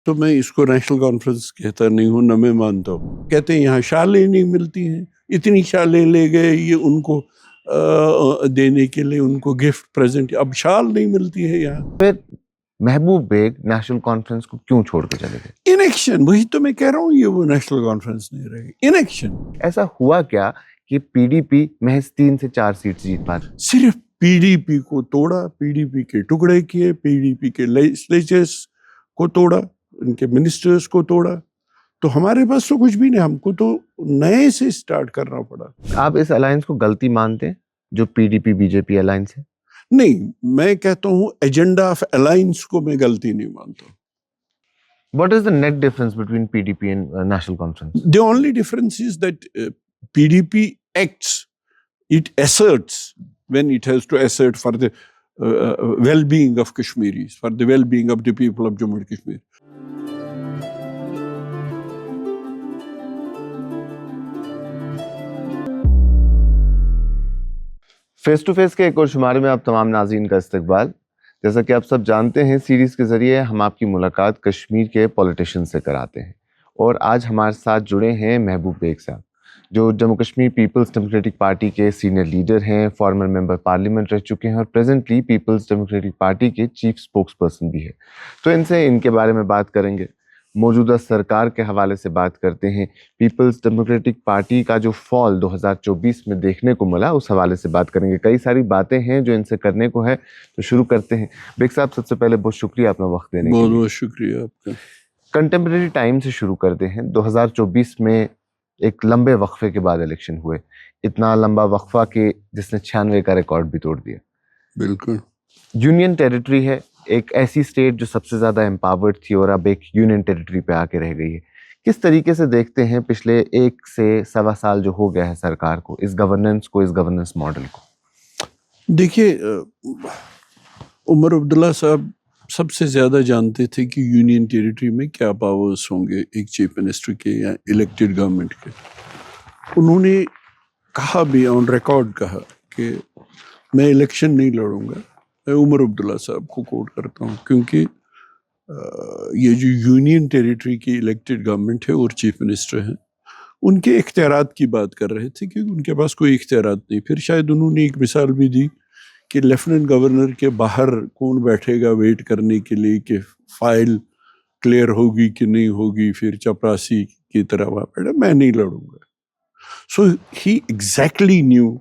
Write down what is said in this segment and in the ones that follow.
تو میں اس کو نیشنل کانفرنس کہتا نہیں ہوں، نہ میں مانتا ہوں. کہتے ہیں یہاں شالیں نہیں ملتی ہیں، اتنی شالیں لے گئے یہ ان کو دینے کے لیے، ان کو گفٹ پریزنٹ، اب شال نہیں ملتی ہے یہاں. پھر محبوب بیگ نیشنل کانفرنس کو کیوں چھوڑ کے چلے گئے؟ انیکشن، وہی تو میں کہہ رہا ہوں، یہ وہ نیشنل کانفرنس نہیں رہے گی، انیکشن. ایسا ہوا کیا کہ پی ڈی پی محض 3 سے 4 سیٹ جیت پاتی؟ صرف پی ڈی پی کو توڑا، پی ڈی پی کے ٹکڑے کیے، پی ڈی پی کے لیجسلیچرز کو توڑا، ان کے منسٹرز کو توڑا. تو ہمارے پاس تو کچھ بھی نہیں، ہم کو تو نئے سے سٹارٹ کرنا پڑا. آپ اس الائنس کو غلطی مانتے ہیں جو P D P B J P alliance ہے؟ نہیں، میں کہتا ہوں ایجنڈا آف الائنس کو میں غلطی نہیں مانتا. What is the net difference between PDP and National Conference? The only difference is that PDP acts, it asserts when it has to assert for the well-being of Kashmiris, for the well-being of the people of Jammu and Kashmir. Face to face کے ایک اور شمارے میں آپ تمام ناظرین کا استقبال. جیسا کہ آپ سب جانتے ہیں، سیریز کے ذریعے ہم آپ کی ملاقات کشمیر کے پولیٹیشین سے کراتے ہیں، اور آج ہمارے ساتھ جڑے ہیں محبوب بیگ صاحب، جو جموں کشمیر پیپلز ڈیموکریٹک پارٹی کے سینئر لیڈر ہیں، فارمر ممبر پارلیمنٹ رہ چکے ہیں، اور پریزنٹلی پیپلز ڈیموکریٹک پارٹی کے چیف سپوکس پرسن بھی ہے. تو ان سے ان کے بارے میں بات کریں گے، موجودہ سرکار کے حوالے سے بات کرتے ہیں، پیپلز ڈیموکریٹک پارٹی کا جو فال 2024 میں دیکھنے کو ملا اس حوالے سے بات کریں گے. کئی ساری باتیں ہیں جو ان سے کرنے کو ہے، تو شروع کرتے ہیں. بیگ صاحب، سب سے پہلے بہت شکریہ اپنا وقت دینے کے لیے. بہت بہت شکریہ آپ کا. کنٹمپریری ٹائم سے شروع کرتے ہیں. 2024 میں ایک لمبے وقفے کے بعد الیکشن ہوئے، اتنا لمبا وقفہ کہ جس نے 96 کا ریکارڈ بھی توڑ دیا. بالکل. یونین ٹیریٹری ہے، ایک ایسی اسٹیٹ جو سب سے زیادہ امپاورڈ تھی اور اب ایک یونین ٹیریٹری پہ آ کے رہ گئی ہے. کس طریقے سے دیکھتے ہیں پچھلے 1 سے 1.25 سال جو ہو گیا ہے سرکار کو، اس گورننس کو، اس گورننس ماڈل کو؟ دیکھیے، عمر عبداللہ صاحب سب سے زیادہ جانتے تھے کہ یونین ٹیریٹری میں کیا پاورز ہوں گے ایک چیف منسٹر کے یا الیکٹڈ گورنمنٹ کے. انہوں نے کہا بھی، آن ریکارڈ کہا کہ میں الیکشن نہیں لڑوں گا. میں عمر عبداللہ صاحب کو کوٹ کرتا ہوں، کیونکہ یہ جو یونین ٹیریٹری کی الیکٹڈ گورنمنٹ ہے اور چیف منسٹر ہیں، ان کے اختیارات کی بات کر رہے تھے کہ ان کے پاس کوئی اختیارات نہیں. پھر شاید انہوں نے ایک مثال بھی دی کہ لیفٹننٹ گورنر کے باہر کون بیٹھے گا ویٹ کرنے کے لیے کہ فائل کلیئر ہوگی کہ نہیں ہوگی، پھر چپراسی کی طرح وہاں بیٹھا، میں نہیں لڑوں گا. سو ہی ایگزیکٹلی نیو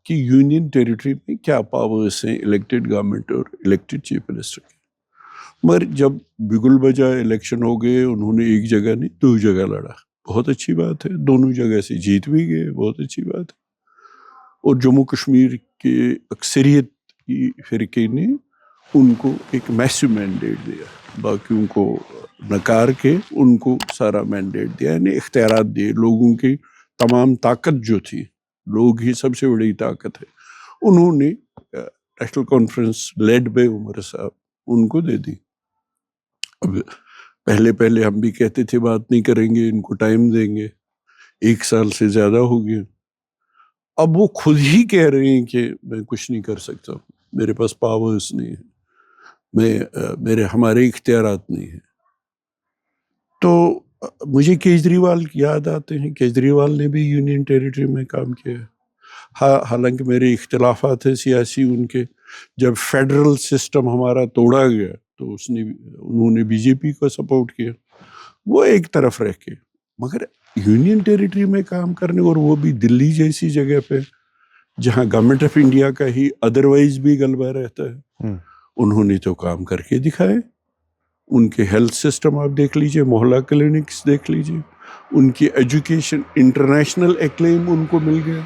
کہ یونین ٹیریٹری میں کیا پاورز ہیں الیکٹڈ گورنمنٹ اور الیکٹڈ چیف منسٹر کے. مگر جب بگل بجا الیکشن ہو گئے، انہوں نے ایک جگہ نہیں 2 جگہ لڑا. بہت اچھی بات ہے، دونوں جگہ سے جیت بھی گئے، بہت اچھی بات ہے. اور جموں کشمیر کے اکثریت کی فرقے نے ان کو ایک میسو مینڈیٹ دیا، باقیوں کو نکار کے ان کو سارا مینڈیٹ دیا، یعنی اختیارات دیے. لوگوں کی تمام طاقت جو تھی، لوگ ہی سب سے بڑی طاقت ہے، انہوں نے نیشنل کانفرنس لیڈ بائی عمر صاحب ان کو دے دی. اب پہلے ہم بھی کہتے تھے بات نہیں کریں گے، ان کو ٹائم دیں گے، 1 سال سے زیادہ ہو گیا. اب وہ خود ہی کہہ رہے ہیں کہ میں کچھ نہیں کر سکتا، میرے پاس پاورز نہیں ہیں، ہمارے اختیارات نہیں ہیں. تو مجھے کیجریوال یاد آتے ہیں، کیجریوال نے بھی یونین ٹیریٹری میں کام کیا ہے. حالانکہ میرے اختلافات ہیں سیاسی ان کے. جب فیڈرل سسٹم ہمارا توڑا گیا تو انہوں نے بی جے پی کو سپورٹ کیا، وہ ایک طرف رہ کے. مگر یونین ٹیریٹری میں کام کرنے، اور وہ بھی دلی جیسی جگہ پہ جہاں گورنمنٹ آف انڈیا کا ہی ادروائز بھی غلبہ رہتا ہے، انہوں نے تو کام کر کے دکھائے. ان کے ہیلتھ سسٹم آپ دیکھ لیجئے، محلہ کلینکس دیکھ لیجئے، ان کی ایجوکیشن انٹرنیشنل ایکلیم ان کو مل گیا.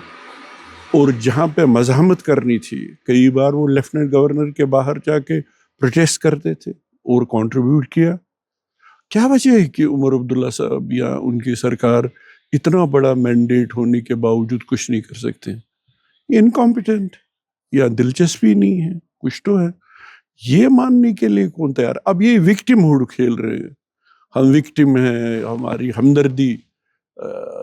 اور جہاں پہ مزاحمت کرنی تھی، کئی بار وہ لیفٹننٹ گورنر کے باہر جا کے پروٹیسٹ کرتے تھے اور کنٹریبیوٹ کیا. کیا وجہ ہے کہ عمر عبداللہ صاحب یا ان کی سرکار اتنا بڑا مینڈیٹ ہونے کے باوجود کچھ نہیں کر سکتے؟ انکمپیٹنٹ یا دلچسپی نہیں ہے؟ کچھ تو ہے. یہ ماننے کے لیے کون تیار؟ اب یہ وکٹم ہوڈ کھیل رہے ہیں، ہم وکٹم ہیں، ہماری ہمدردی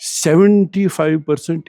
75%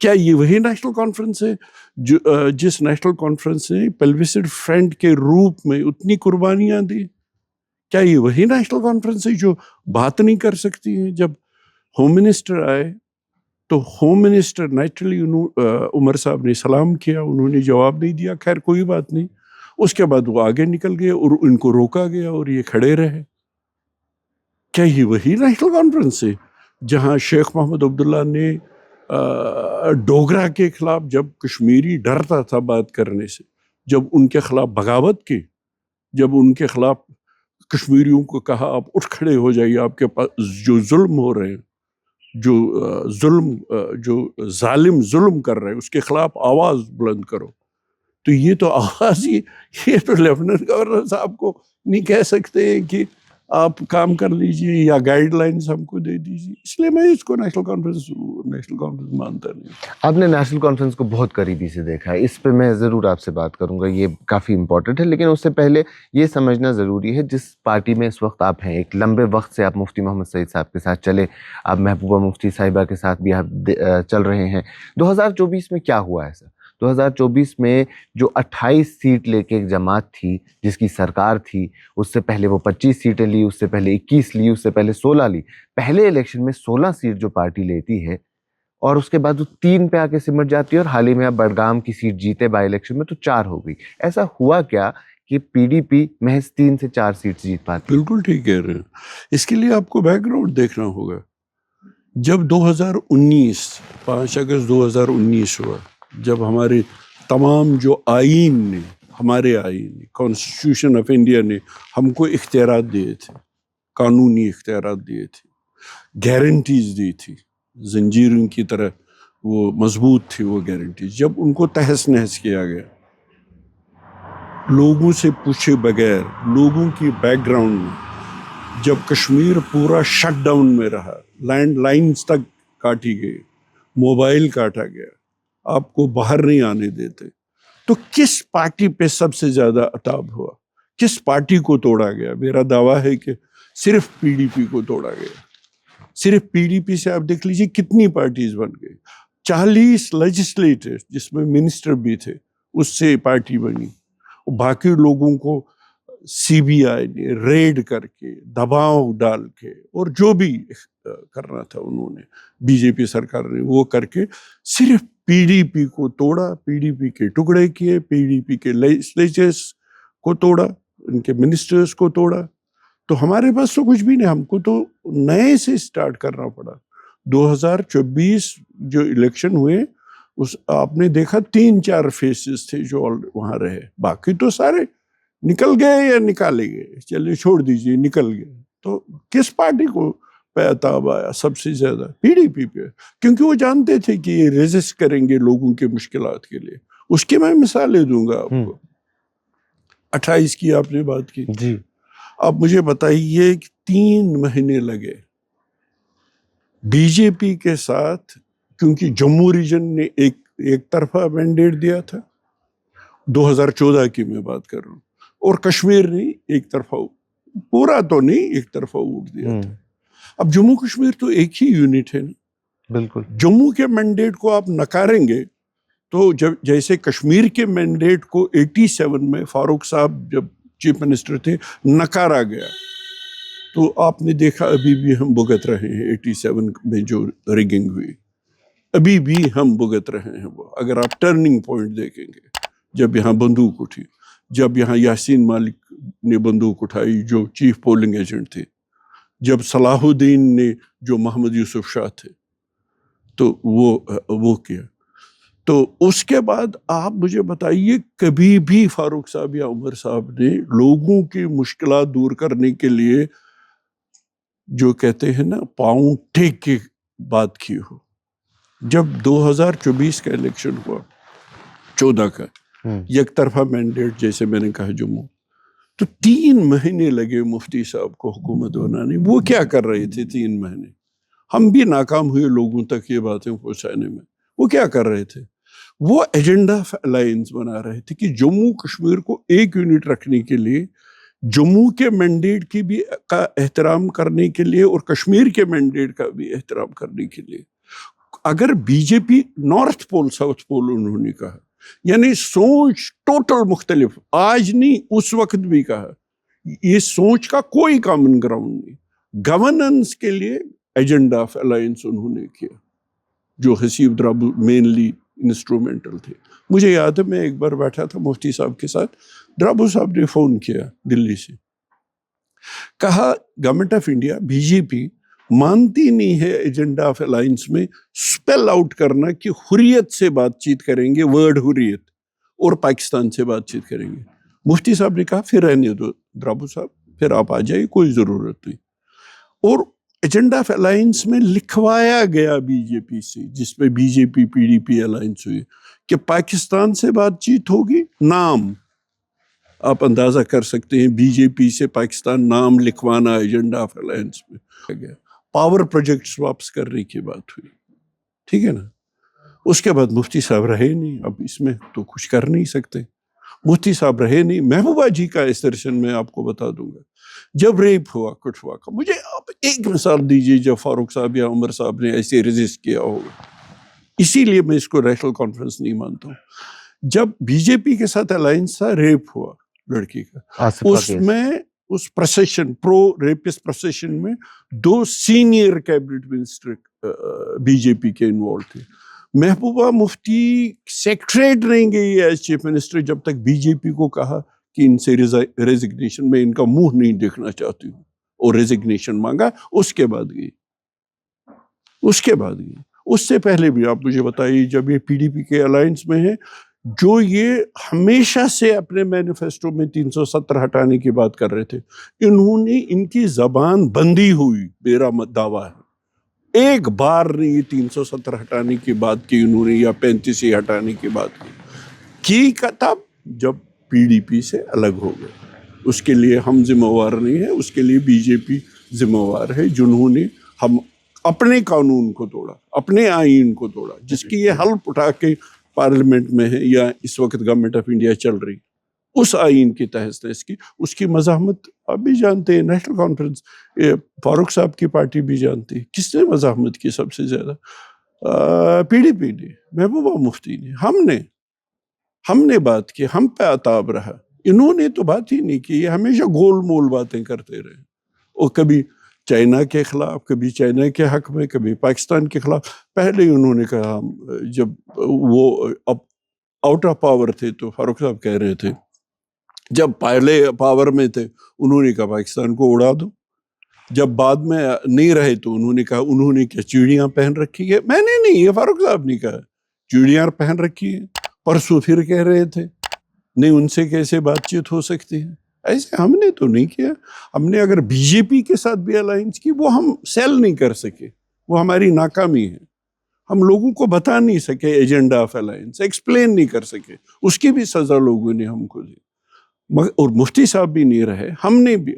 کیا یہ وہی نیشنل کانفرنس ہے جس نیشنل کانفرنس نے پیلوسڈ فرنٹ کے روپ میں اتنی قربانیاں دی؟ کیا یہ وہی نیشنل کانفرنس ہے جو بات نہیں کر سکتی ہے؟ جب ہوم منسٹر آئے تو ہوم منسٹر نیچرلی عمر صاحب نے سلام کیا، انہوں نے جواب نہیں دیا، خیر کوئی بات نہیں، اس کے بعد وہ آگے نکل گئے اور ان کو روکا گیا اور یہ کھڑے رہے۔ کیا یہ وہی نیشنل کانفرنس ہے جہاں شیخ محمد عبداللہ نے ڈوگرا کے خلاف، جب کشمیری ڈرتا تھا بات کرنے سے، جب ان کے خلاف بغاوت کی، جب ان کے خلاف کشمیریوں کو کہا آپ اٹھ کھڑے ہو جائیے، آپ کے پاس جو ظلم ہو رہے ہیں، جو ظالم ظلم کر رہے ہیں اس کے خلاف آواز بلند کرو، تو یہ تو آواز ہی، یہ تو لیفٹیننٹ گورنر صاحب کو نہیں کہہ سکتے کہ آپ کام کر لیجئے یا گائیڈ لائنز ہم کو دے دیجیے۔ اس لیے میں اس کو نیشنل کانفرنس مانتا نہیں۔ آپ نے نیشنل کانفرنس کو بہت قریبی سے دیکھا ہے، اس پہ میں ضرور آپ سے بات کروں گا، یہ کافی امپورٹنٹ ہے، لیکن اس سے پہلے یہ سمجھنا ضروری ہے جس پارٹی میں اس وقت آپ ہیں، ایک لمبے وقت سے آپ مفتی محمد سعید صاحب کے ساتھ چلے، آپ محبوبہ مفتی صاحبہ کے ساتھ بھی آپ چل رہے ہیں۔ 2024 میں کیا ہوا ایسا؟ 2024 میں جو 28 سیٹ لے کے ایک جماعت تھی جس کی سرکار تھی، اس سے پہلے وہ 25 سیٹیں لی، اس سے پہلے 21 لی، اس سے پہلے 16 لی، پہلے الیکشن میں 16 سیٹ جو پارٹی لیتی ہے اور اس کے بعد وہ 3 پہ آ کے سمٹ جاتی ہے، اور حال ہی میں آپ بڑگام کی سیٹ جیتے بائی الیکشن میں تو 4 ہو گئی۔ ایسا ہوا کیا کہ پی ڈی پی محض 3 سے 4 سیٹ جیت پاتی؟ بالکل ٹھیک کہہ رہے ہیں، اس کے لیے آپ کو بیک گراؤنڈ دیکھنا ہوگا۔ جب 2019 5 اگست 2019 ہوا، جب ہمارے تمام جو آئین نے، ہمارے آئین نے، کانسٹیٹیوشن آف انڈیا نے ہم کو اختیارات دیے تھے، قانونی اختیارات دیے تھے، گارنٹیز دی تھی، زنجیروں کی طرح وہ مضبوط تھی وہ گارنٹیز، جب ان کو تہس نہس کیا گیا، لوگوں سے پوچھے بغیر، لوگوں کی بیک گراؤنڈ میں، جب کشمیر پورا شٹ ڈاؤن میں رہا، لینڈ لائنز تک کاٹی گئی، موبائل کاٹا گیا، آپ کو باہر نہیں آنے دیتے، تو کس پارٹی پہ سب سے زیادہ عتاب ہوا؟ کس پارٹی کو توڑا گیا؟ میرا دعویٰ ہے کہ صرف پی ڈی پی کو توڑا گیا۔ صرف پی ڈی پی سے آپ دیکھ لیجیے کتنی پارٹیز بن گئی، 40 لیجسلیٹر جس میں منسٹر بھی تھے، اس سے پارٹی بنی، باقی لوگوں کو سی بی آئی نے ریڈ کر کے، دباؤ ڈال کے، اور جو بھی کرنا تھا انہوں نے، بی جے پی سرکار نے وہ کر کے صرف پی ڈی پی کو توڑا، پی ڈی پی کے ٹکڑے کیے، پی ڈی پی کے لیجسلیچرز کو توڑا، ان کے منسٹرز کو توڑا۔ تو ہمارے پاس تو کچھ بھی نہیں، ہم کو تو نئے سے سٹارٹ کرنا پڑا۔ 2024 جو الیکشن ہوئے، اس آپ نے دیکھا 3-4 فیسز تھے جو وہاں رہے، باقی تو سارے نکل گئے یا نکالے گئے، چلیے چھوڑ دیجئے، نکل گئے۔ تو کس پارٹی کو پہ عتاب آیا سب سے زیادہ؟ پی ڈی پی پہ، کیونکہ وہ جانتے تھے کہ یہ ریزسٹ کریں گے لوگوں کے مشکلات کے لیے۔ اس کی میں مثالیں دوں گا آپ کو۔ 28 کی آپ نے بات کی جی، اب مجھے بتائیے کہ 3 مہینے لگے بی جے پی کے ساتھ، کیونکہ جموں ریجن نے ایک طرفہ مینڈیٹ دیا تھا، 2014 کی میں بات کر رہا ہوں، اور کشمیر نے ایک طرفہ، پورا تو نہیں، ایک طرفہ ووٹ دیا تھا۔ اب جموں کشمیر تو ایک ہی یونٹ ہے نا، بالکل۔ جموں کے مینڈیٹ کو آپ نکاریں گے تو جیسے کشمیر کے مینڈیٹ کو 87 میں فاروق صاحب جب چیف منسٹر تھے نکارا گیا، تو آپ نے دیکھا ابھی بھی ہم بھگت رہے ہیں 87 میں جو ریگنگ ہوئی، ابھی بھی ہم بھگت رہے ہیں وہ۔ اگر آپ ٹرننگ پوائنٹ دیکھیں گے، جب یہاں بندوق اٹھی، جب یہاں یاسین مالک نے بندوق اٹھائی جو چیف پولنگ ایجنٹ تھے، جب صلاح الدین نے جو محمد یوسف شاہ تھے، تو وہ کیا، تو اس کے بعد آپ مجھے بتائیے کبھی بھی فاروق صاحب یا عمر صاحب نے لوگوں کی مشکلات دور کرنے کے لیے جو کہتے ہیں نا پاؤں ٹیک کے بات کی ہو؟ جب 2024 کا الیکشن ہوا، 14 کا، یک طرفہ مینڈیٹ جیسے میں نے کہا جموں، تو 3 مہینے لگے مفتی صاحب کو حکومت بنانے۔ وہ کیا کر رہے تھے 3 مہینے؟ ہم بھی ناکام ہوئے لوگوں تک یہ باتیں پہنچانے میں۔ وہ کیا کر رہے تھے؟ وہ ایجنڈا الائنس بنا رہے تھے کہ جموں کشمیر کو ایک یونٹ رکھنے کے لیے، جموں کے مینڈیٹ کی بھی کا احترام کرنے کے لیے، اور کشمیر کے مینڈیٹ کا بھی احترام کرنے کے لیے اگر be J P north pool south pole انہوں نے کہا، یعنی سوچ ٹوٹل مختلف، آج نہیں اس وقت بھی کہا، یہ سوچ کا کوئی کامن گراؤنڈ نہیں. گورننس کے لیے ایجنڈا آف الائنس انہوں نے کیا، جو حسیب درابو مینلی انسٹرومنٹل تھے. مجھے یاد ہے میں ایک بار بیٹھا تھا مفتی صاحب کے ساتھ، درابو صاحب نے فون کیا دلی سے، کہا government of India B J P مانتی نہیں ہے ایجنڈا آف الائنس میں سپیل آؤٹ کرنا کہ حریت سے بات چیت کریں گے، ورڈ حریت، اور پاکستان سے بات چیت کریں گے. مفتی صاحب نے کہا پھر رہنے دو درابو صاحب، پھر آپ آ جائیے، کوئی ضرورت نہیں. اور ایجنڈا آف الائنس میں لکھوایا گیا بی جے پی سے، جس پہ be J P P D P alliance ہوئی، کہ پاکستان سے بات چیت ہوگی. نام آپ اندازہ کر سکتے ہیں، بی جے پی سے پاکستان نام لکھوانا ایجنڈا آف الائنس میں گیا. پاور پروجیکٹس واپس کرنے کی بات ہوئی، ٹھیک ہے نا. اس کے بعد مفتی صاحب رہے نہیں، اب اس میں تو کچھ کر نہیں سکتے. مفتی صاحب رہے نہیں. محبوبہ جی کا اسٹیشن میں آپ کو بتا دوں گا، جب ریپ ہوا کٹھوا کا، مجھے آپ ایک مثال دیجیے جب فاروق صاحب یا عمر صاحب نے ایسے ریزسٹ کیا ہوگا. اسی لیے میں اس کو نیشنل کانفرنس نہیں مانتا ہوں. جب بی جے پی کے ساتھ الائنس تھا، ریپ ہوا لڑکی کا، اس میں اس پروسیشن پرو ریپس پروسیشن میں 2 senior cabinet minister B J P کے انوالو تھے. محبوبہ مفتی سیکریٹریٹ نہیں گئی ایز چیف منسٹر جب تک بی جے پی کو کہا کہ ان سے ریزگنیشن، میں ان کا منہ نہیں دیکھنا چاہتی ہوں، اور ریزگنیشن مانگا. اس کے بعد گئی. اس سے پہلے بھی آپ مجھے بتائیے، جب یہ پی ڈی پی کے الائنس میں ہے، جو یہ ہمیشہ سے اپنے مینیفیسٹو میں 370 ہٹانے کی بات کر رہے تھے، انہوں نے، ان کی زبان بندی ہوئی، میرا دعویٰ ہے، ایک بار نہیں یہ 370 ہٹانے کی بات کی انہوں نے، یا 35 ہٹانے کی بات کی تب جب پی ڈی پی سے الگ ہو گئے. اس کے لیے ہم ذمہ وار نہیں ہیں، اس کے لیے بی جے پی ذمہ وار ہے، جنہوں نے ہم اپنے قانون کو توڑا، اپنے آئین کو توڑا، جس کی یہ حلف اٹھا کے پارلیمنٹ میں ہے، یا اس وقت گورنمنٹ آف انڈیا چل رہی، اس آئین کی تحت اس کی مزاحمت آپ بھی جانتے ہیں. نیشنل کانفرنس فاروق صاحب کی پارٹی بھی جانتی ہے. کس نے مزاحمت کی سب سے زیادہ؟ پی ڈی پی نے، محبوبہ مفتی نے. ہم نے بات کی، ہم پہ عتاب رہا. انہوں نے تو بات ہی نہیں کی. یہ ہمیشہ گول مول باتیں کرتے رہے، اور کبھی چائنا کے خلاف، کبھی چائنا کے حق میں، کبھی پاکستان کے خلاف. پہلے انہوں نے کہا، جب وہ آؤٹ آف پاور تھے تو فاروق صاحب کہہ رہے تھے، جب پہلے پاور میں تھے انہوں نے کہا پاکستان کو اڑا دو، جب بعد میں نہیں رہے تو انہوں نے کہا انہوں نے کیا چوڑیاں پہن رکھی ہے. میں نے نہیں، یہ فاروق صاحب نے کہا چوڑیاں پہن رکھی ہیں. پرسوں پھر کہہ رہے تھے نہیں، ان سے کیسے بات چیت ہو سکتی ہے. ایسے ہم نے تو نہیں کیا. ہم نے اگر بی جے پی کے ساتھ بھی الائنس کی، وہ ہم سیل نہیں کر سکے، وہ ہماری ناکامی ہے. ہم لوگوں کو بتا نہیں سکے ایجنڈا آف الائنس، ایکسپلین نہیں کر سکے. اس کی بھی سزا لوگوں نے ہم کو دی. اور مفتی صاحب بھی نہیں رہے، ہم نے بھی،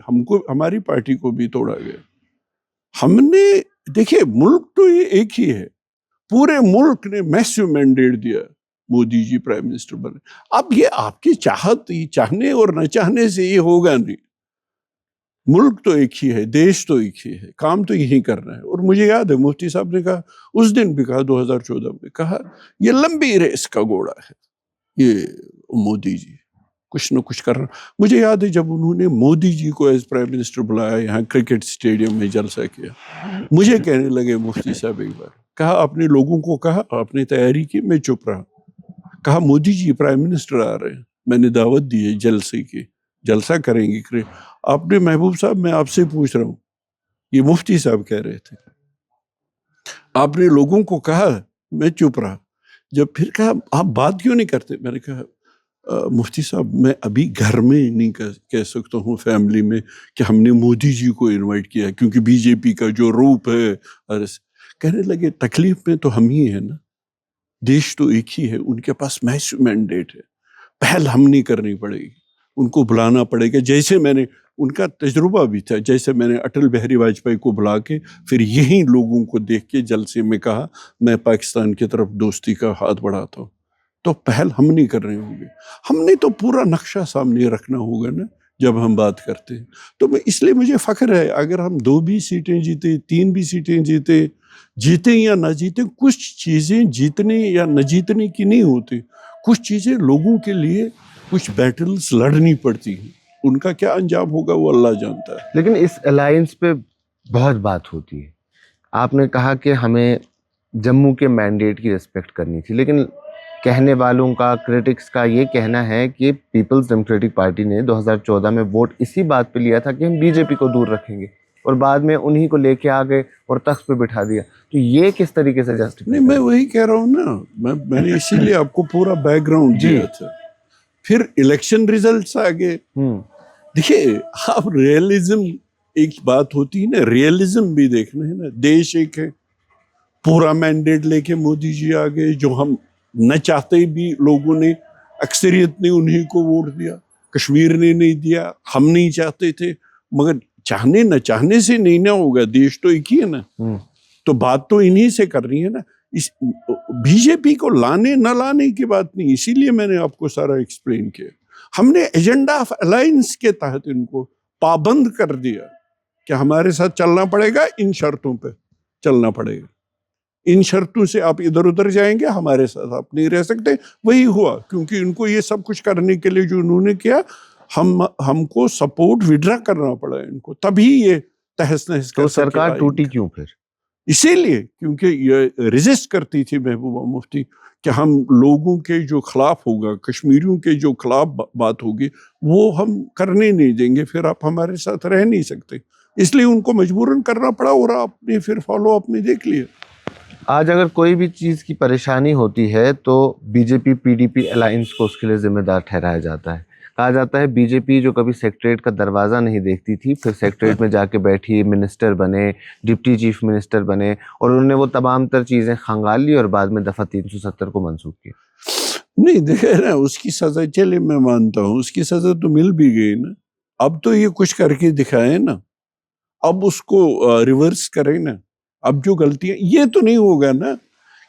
ہماری پارٹی کو بھی توڑا گیا. ہم نے، دیکھیے ملک تو یہ ایک ہی ہے، پورے ملک نے میسو مینڈیٹ دیا، مودی جی پرائم منسٹر بنے. اب یہ آپ کی چاہت، چاہنے اور نہ چاہنے سے یہ ہوگا نہیں. ملک تو ایک ہی ہے، دیش تو ایک ہی ہے، کام تو یہی کرنا ہے. اور مجھے یاد ہے مفتی صاحب نے کہا، اس دن بھی کہا 2014 میں، کہا یہ لمبی ریس کا گھوڑا ہے یہ مودی جی، کچھ نہ کچھ کر رہا. مجھے یاد ہے جب انہوں نے مودی جی کو ایز پرائم منسٹر بلایا، یہاں کرکٹ اسٹیڈیم میں جلسہ کیا، مجھے کہنے لگے مفتی صاحب ایک بار، کہا آپ نے لوگوں کو کہا، آپ نے تیاری کی، میں چپ رہا. کہا مودی جی پرائم منسٹر آ رہے ہیں، میں نے دعوت دی ہے جلسے کی، جلسہ کریں گے. آپ نے، محبوب صاحب میں آپ سے پوچھ رہا ہوں، یہ مفتی صاحب کہہ رہے تھے، آپ نے لوگوں کو کہا، میں چپ رہا. جب پھر کہا آپ بات کیوں نہیں کرتے، میں نے کہا مفتی صاحب میں ابھی گھر میں نہیں کہہ سکتا ہوں فیملی میں کہ ہم نے مودی جی کو انوائٹ کیا، کیونکہ بی جے پی کا جو روپ ہے. کہنے لگے تکلیف میں تو ہم ہی ہیں نا، دیش تو ایک ہی ہے، ان کے پاس میسو مینڈیٹ ہے، پہل ہم نہیں کرنی پڑے گی، ان کو بلانا پڑے گا. جیسے میں نے، ان کا تجربہ بھی تھا، جیسے میں نے اٹل بہاری واجپئی کو بلا کے پھر یہی لوگوں کو دیکھ کے جلسے میں کہا میں پاکستان کی طرف دوستی کا ہاتھ بڑھاتا ہوں. تو پہل ہم نہیں کر رہے ہوں گے. ہم نے تو پورا نقشہ سامنے رکھنا ہوگا نا جب ہم بات کرتے ہیں. تو اس لیے مجھے فخر ہے اگر ہم 2 بھی سیٹیں جیتے 3 بھی سیٹیں جیتے یا نہ جیتے, کچھ چیزیں جیتنے یا نہ جیتنے کی نہیں ہوتی, کچھ چیزیں لوگوں کے لیے کچھ بیٹلز لڑنی پڑتی ہیں, ان کا کیا انجام ہوگا وہ اللہ جانتا ہے. لیکن اس الائنس پہ بہت بات ہوتی ہے. آپ نے کہا کہ ہمیں جموں کے مینڈیٹ کی ریسپیکٹ کرنی تھی, لیکن کہنے والوں کا, کرٹکس کا یہ کہنا ہے کہ پیپلز ڈیموکریٹک پارٹی نے 2014 میں ووٹ اسی بات پہ لیا تھا کہ ہم بی جے پی کو دور رکھیں گے, اور بعد میں انہی کو لے کے آ گئے اور تخت پہ بٹھا دیا. تو یہ کس طریقے سے جسٹیفائی؟ نہیں, میں وہی کہہ رہا ہوں نا, میں نے اسی لیے آپ کو پورا بیک گراؤنڈ دیا تھا. پھر الیکشن ریزلٹس آگے. دیکھیے آپ ریئلزم, ایک بات ہوتی ہے نا, ریئلزم بھی دیکھنا ہے نا. دیش ایک ہے, پورا مینڈیٹ لے کے مودی جی آ گئے, جو ہم نہ چاہتے بھی لوگوں نے, اکثریت نے انہی کو ووٹ دیا, کشمیر نے نہیں دیا, ہم نہیں چاہتے تھے, مگر چاہنے نہ چاہنے سے نہیں نہ ہوگا, دیش تو ایک ہی ہے نا. تو بات تو انہی سے کر رہی ہے نا, اس بی جے پی کو لانے نہ لانے کی بات نہیں. اسی لیے میں نے آپ کو سارا ایکسپلین کیا. ہم نے ایجنڈا آف الائنس کے تحت ان کو پابند کر دیا کہ ہمارے ساتھ چلنا پڑے گا, ان شرطوں پہ چلنا پڑے گا, ان شرطوں سے آپ ادھر ادھر جائیں گے, ہمارے ساتھ آپ نہیں رہ سکتے. وہی ہوا, کیونکہ ان کو یہ سب کچھ کرنے کے لیے جو انہوں نے کیا, ہم کو سپورٹ وڈرا کرنا پڑا ان کو, تبھی یہ تہس نہس کر سکے. سرکار ٹوٹی کیوں پھر؟ اسی لیے کیونکہ یہ ریزسٹ کرتی تھی محبوبہ مفتی کہ ہم لوگوں کے جو خلاف ہوگا, کشمیریوں کے جو خلاف بات ہوگی, وہ ہم کرنے نہیں دیں گے, پھر آپ ہمارے ساتھ رہ نہیں سکتے. اس لیے ان کو مجبوراً کرنا پڑا, اور آپ نے پھر فالو اپ میں دیکھ لیا. آج اگر کوئی بھی چیز کی پریشانی ہوتی ہے تو be J P P D P alliance کو اس کے لیے ذمہ دار ٹھہرایا جاتا ہے. کہا جاتا ہے بی جے پی جو کبھی سیکٹریٹ کا دروازہ نہیں دیکھتی تھی, پھر سیکٹریٹ میں جا کے بیٹھی, منسٹر بنے, ڈپٹی چیف منسٹر بنے, اور انہوں نے وہ تمام تر چیزیں خنگال لی اور بعد میں دفعہ 370 کو منسوخ کیا. نہیں دیکھے نا, اس کی سزا, چلے میں مانتا ہوں اس کی سزا تو مل بھی گئی نا. اب تو یہ کچھ کر کے دکھائے نا, اب اس کو ریورس کریں نا. اب جو غلطیاں, یہ تو نہیں ہوگا نا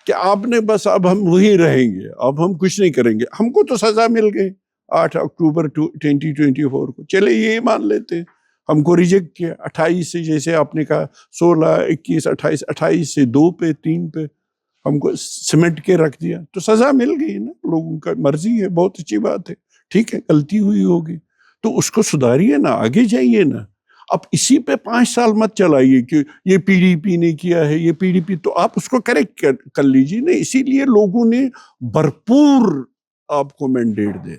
کہ آپ نے بس اب ہم وہی رہیں گے, اب ہم کچھ نہیں کریں گے. ہم کو تو سزا مل گئی 8 اکتوبر 2024 کو, چلے یہ مان لیتے ہیں. ہم کو ریجیکٹ کیا 28 سے, جیسے آپ نے کہا 16, 21, 28 سے 2 پہ 3 پہ ہم کو سمیٹ کے رکھ دیا, تو سزا مل گئی نا. لوگوں کا مرضی ہے, بہت اچھی بات ہے, ٹھیک ہے, غلطی ہوئی ہوگی تو اس کو سدھاریے نا, آگے جائیے نا. اب اسی پہ 5 سال مت چلائیے کہ یہ پی ڈی پی نے کیا ہے, یہ پی ڈی پی, تو آپ اس کو کریکٹ کر لیجیے نا. اسی لیے لوگوں نے بھرپور آپ کو مینڈیٹ دیا,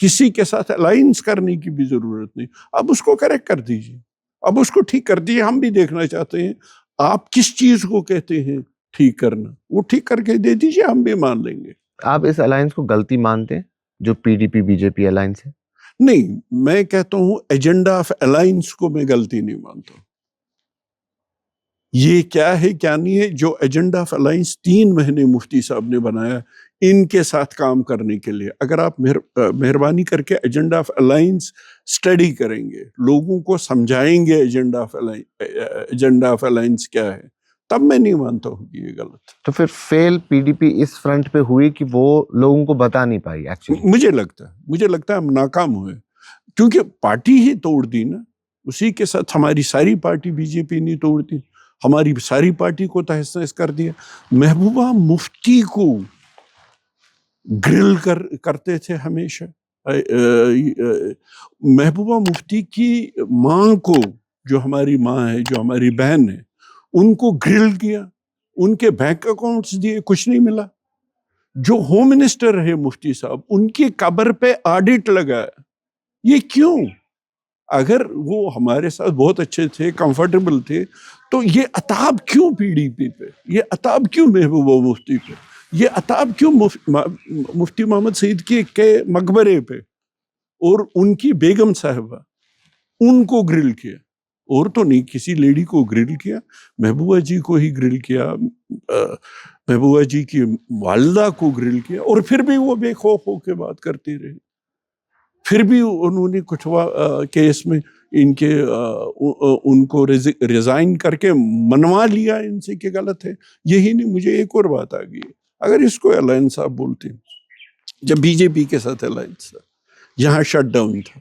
کسی کے ساتھ الائنس کرنے کی بھی ضرورت نہیں. اب اس کو کریکٹ کر دیجیے, اب اس کو ٹھیک کر دیجیے. ہم بھی دیکھنا چاہتے ہیں آپ کس چیز کو کہتے ہیں ٹھیک کرنا, وہ ٹھیک کر کے دے دیجیے, ہم بھی مان لیں گے. آپ اس الائنس کو غلطی مانتے ہیں جو P D P B J P alliance ہے؟ نہیں, میں کہتا ہوں ایجنڈا آف الائنس کو میں غلطی نہیں مانتا ہوں. یہ کیا ہے کیا نہیں ہے, جو ایجنڈا آف الائنس 3 مہینے مفتی صاحب نے بنایا ان کے ساتھ کام کرنے کے لیے, اگر آپ مہربانی کر کے ایجنڈا آف الائنس اسٹڈی کریں گے, لوگوں کو سمجھائیں گے ایجنڈا آف الائنس کیا ہے, تب میں نہیں مانتا ہوں کہ یہ غلط. تو پھر فیل پی ڈی پی اس فرنٹ پہ ہوئی کہ وہ لوگوں کو بتا نہیں پائی ایکچولی. مجھے لگتا ہے ہم ناکام ہوئے, کیونکہ پارٹی ہی توڑ دی نا. اسی کے ساتھ ہماری ساری پارٹی بی جے پی نہیں توڑ دی, ہماری ساری پارٹی کو تہس نہس کر دیا. محبوبہ مفتی کو گرل کرتے تھے ہمیشہ. محبوبہ مفتی کی ماں کو, جو ہماری ماں ہے, جو ہماری بہن ہے, ان کو گرل کیا, ان کے بینک اکاؤنٹس دیے, کچھ نہیں ملا. جو ہوم منسٹر ہے مفتی صاحب, ان کی قبر پہ آڈٹ لگایا. یہ کیوں؟ اگر وہ ہمارے ساتھ بہت اچھے تھے, کمفرٹیبل تھے, تو یہ عتاب کیوں پی ڈی پی پہ, یہ عتاب کیوں محبوبہ مفتی پہ, یہ عتاب کیوں مفتی محمد سعید کے مقبرے پہ, اور ان کی بیگم صاحبہ, ان کو گرل کیا. اور تو نہیں کسی لیڈی کو گرل کیا, محبوبہ جی کو ہی گرل کیا, محبوبہ جی کی والدہ کو گرل کیا, اور پھر بھی وہ بے خوف ہو کے بات کرتے رہے. پھر بھی انہوں نے کٹھوا کیس میں ان کو ریزائن کر کے منوا لیا ان سے کہ غلط ہے. یہی نہیں, مجھے ایک اور بات آ گئی, اگر اس کو الائنس آپ بولتے ہیں, جب بی جے پی کے ساتھ الائنس تھا, یہاں شٹ ڈاؤن تھا,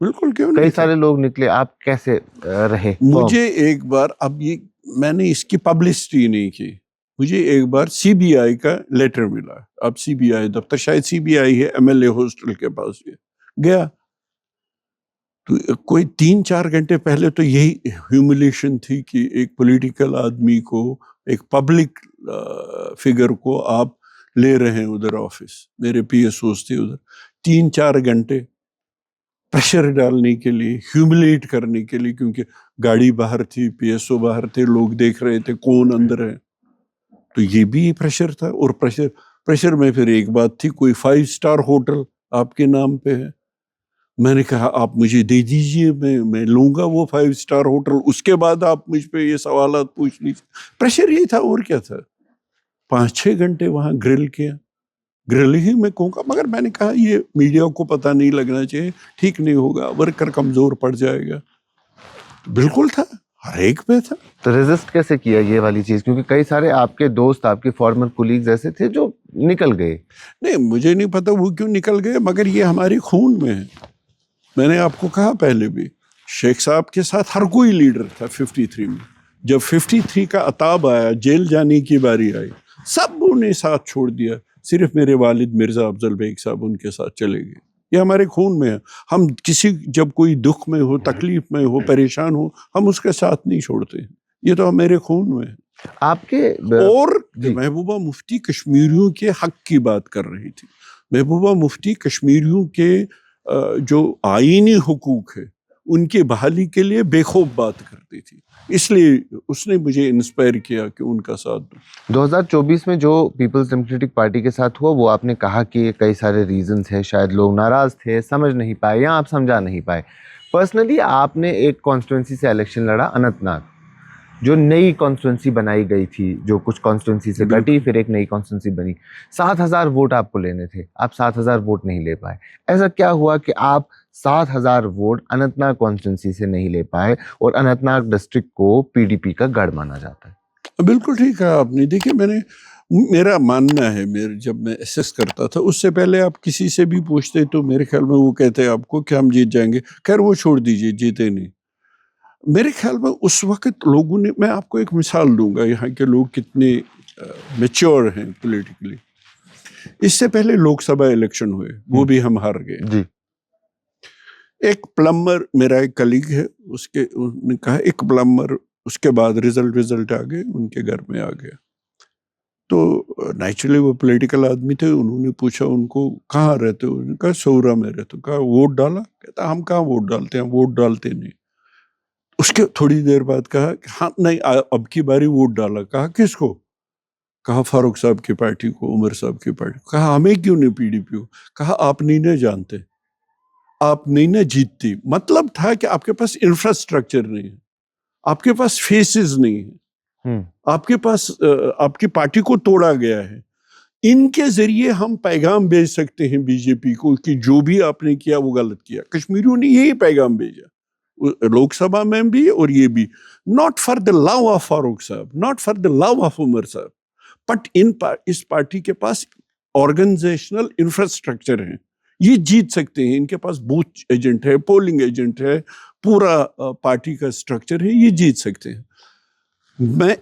بالکل کیوں کئی نہیں. سارے لوگ نکلے, آپ کیسے رہے؟ مجھے ایک بار, اب یہ میں نے اس کی پبلسٹی نہیں کی, مجھے ایک بار سی بی آئی کا لیٹر ملا. اب سی بی آئی دفتر, شاید سی بی آئی ہے ایم ایل اے ہاسٹل کے پاس, گیا تو کوئی 3-4 گھنٹے پہلے تو یہی ہیوملیشن تھی کہ ایک پولیٹیکل آدمی کو, ایک پبلک فگر کو آپ لے رہے ہیں ادھر آفس. میرے پی ایس اوز تھے ادھر, 3-4 گھنٹے پریشر ڈالنے کے لیے, ہیوملیٹ کرنے کے لیے, کیونکہ گاڑی باہر تھی, پی ایس او باہر تھے, لوگ دیکھ رہے تھے کون اندر ہے. تو یہ بھی پریشر تھا. اور پریشر میں پھر ایک بات تھی, کوئی 5 اسٹار ہوٹل آپ کے نام پہ ہے. میں نے کہا آپ مجھے دے دیجئے, میں لوں گا وہ 5 اسٹار ہوٹل, اس کے بعد آپ مجھ پہ یہ سوالات پوچھ لیجیے. پریشر یہ تھا, اور کیا تھا. 5-6 گھنٹے وہاں گرل کیا, گرل ہی میں کہوں گا, مگر میں نے کہا یہ میڈیا کو پتہ نہیں لگنا چاہیے, ٹھیک نہیں ہوگا, ورکر کمزور پڑ جائے گا. بالکل تھا, ہر ایک پہ تھا. تو ریزسٹ کیسے کیا یہ والی چیز؟ کیونکہ کئی سارے آپ کے دوست, آپ کے فارمر کولیگز ایسے تھے جو نکل گئے. نہیں, مجھے نہیں پتا وہ کیوں نکل گئے, مگر یہ ہمارے خون میں ہے. میں نے آپ کو کہا پہلے بھی, شیخ صاحب کے ساتھ ہر کوئی لیڈر تھا 53 میں. جب 53 کا عتاب آیا, جیل جانے کی باری آئی, سب نے ساتھ چھوڑ دیا, صرف میرے والد مرزا افضل بیگ صاحب ان کے ساتھ چلے گئے. یہ ہمارے خون میں ہے. ہم جب کوئی دکھ میں ہو, تکلیف میں ہو, پریشان ہو, ہم اس کے ساتھ نہیں چھوڑتے. یہ تو میرے خون میں ہے. آپ کے اور محبوبہ مفتی کشمیریوں کے حق کی بات کر رہی تھی. محبوبہ مفتی کشمیریوں کے جو آئینی حقوق ہے ان کی بحالی کے لیے بے خوب بات کرتی تھی, اس لیے اس نے مجھے انسپائر کیا کہ ان کا ساتھ دوں. 2024 میں جو پیپلز ڈیموکریٹک پارٹی کے ساتھ ہوا, وہ آپ نے کہا کہ کئی سارے ریزنز ہیں, شاید لوگ ناراض تھے, سمجھ نہیں پائے یا آپ سمجھا نہیں پائے. پرسنلی آپ نے ایک کانسٹیٹوئنسی سے الیکشن لڑا, اننت ناگ, جو نئی کانسٹیٹوئنسی بنائی گئی تھی, جو کچھ کانسٹیٹوئنسی سے کٹی, پھر ایک نئی کانسٹیٹوئنسی بنی. 7,000 ووٹ آپ کو لینے تھے, آپ 7,000 ووٹ نہیں لے پائے. ایسا کیا ہوا کہ آپ 7,000 ووٹ اننت ناگ کانسٹیٹوئنسی سے نہیں لے پائے, اور اننت ناگ ڈسٹرکٹ کو پی ڈی پی کا گڑھ مانا جاتا ہے؟ بالکل ٹھیک ہے آپ نے. دیکھیے, میرا ماننا ہے, جب میں اسیس کرتا تھا, اس سے پہلے آپ کسی سے بھی پوچھتے تو میرے خیال میں وہ کہتے آپ کو کہ ہم جیت جائیں گے. خیر وہ چھوڑ دیجئے, جیتے نہیں. میرے خیال میں اس وقت لوگوں نے, میں آپ کو ایک مثال دوں گا یہاں کے لوگ کتنے میچور ہیں پولیٹیکلی. اس سے پہلے لوک سبھا الیکشن ہوئے, وہ بھی ہم ہار گئے. جی. ایک پلمبر, میرا ایک کلیگ ہے, انہوں نے کہا ایک پلمبر, اس کے بعد رزلٹ آ گئے, ان کے گھر میں آ گیا. تو نیچرلی وہ پولیٹیکل آدمی تھے, انہوں نے پوچھا ان کو کہاں رہتے ہو, انہوں نے کہا سورا میں رہتے. کہا ووٹ ڈالا؟ کہتا ہم کہاں ووٹ ڈالتے ہیں, ووٹ ڈالتے نہیں. اس کے تھوڑی دیر بعد کہا کہ ہاں نہیں اب کی باری ووٹ ڈالا. کہا کس کو؟ کہا فاروق صاحب کی پارٹی کو, عمر صاحب کی پارٹی کو. کہا ہمیں کیوں نہیں پی ڈی پی کو؟ کہا آپ نہیں نہ جانتے, آپ نہیں نہ جیتتی. مطلب تھا کہ آپ کے پاس انفراسٹرکچر نہیں ہے, آپ کے پاس فیسز نہیں ہے, آپ کے پاس آپ کی پارٹی کو توڑا گیا ہے. ان کے ذریعے ہم پیغام بھیج سکتے ہیں بی جے پی کو کہ جو بھی آپ نے کیا وہ غلط کیا. کشمیریوں نے یہی پیغام بھیجا, لوک سبھا میں بھی اور یہ بھی. Not for the love of Farooq Sahab, not for the love of Omar Sahab, but us party کے پاس آرگنائزیشنل انفراسٹرکچر ہیں, یہ جیت سکتے ہیں. ان کے پاس بوتھ ایجنٹ ہے, پولنگ ایجنٹ ہے, پورا پارٹی کا اسٹرکچر ہے, یہ جیت سکتے ہیں.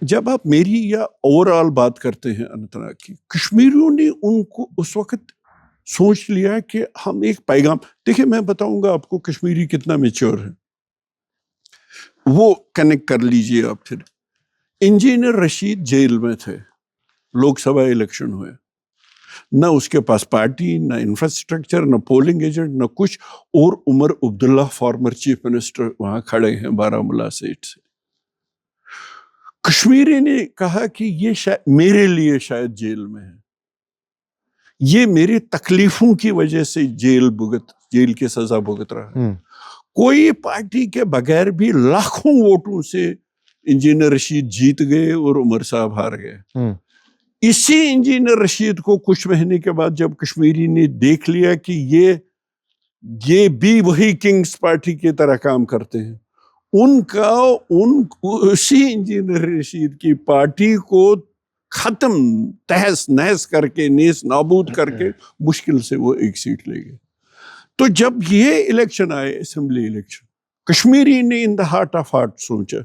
جب آپ میری یا اوور آل بات کرتے ہیں اننت ناگ کی, کشمیریوں نے ان کو اس وقت سوچ لیا کہ ہم ایک پیغام. دیکھیں میں بتاؤں گا آپ کو کشمیری کتنا میچور ہے, وہ کنیکٹ کر لیجئے آپ. پھر انجینئر رشید جیل میں تھے, لوک سبھا الیکشن ہوئے, نہ اس کے پاس پارٹی, نہ انفراسٹرکچر, نہ پولنگ ایجنٹ, نہ کچھ. اور Omar Abdullah farmer chief minister وہاں کھڑے ہیں بارہمولہ سیٹ سے. کشمیری نے کہا کہ یہ میرے لیے شاید جیل میں ہے, یہ میرے تکلیفوں کی وجہ سے جیل کی سزا بھگت رہا ہے. کوئی پارٹی کے بغیر بھی لاکھوں ووٹوں سے انجینئر رشید جیت گئے اور عمر صاحب ہار گئے. اسی انجینئر رشید کو کچھ مہینے کے بعد جب کشمیری نے دیکھ لیا کہ یہ بھی وہی کنگز پارٹی کی طرح کام کرتے ہیں, اسی انجینئر رشید کی پارٹی کو ختم تہس نہس کر کے, نیس نابود کر کے, مشکل سے وہ ایک سیٹ لے گئے. تو جب یہ الیکشن آئے اسمبلی الیکشن, کشمیری نے ان دا ہارٹ آف ہارٹ سوچا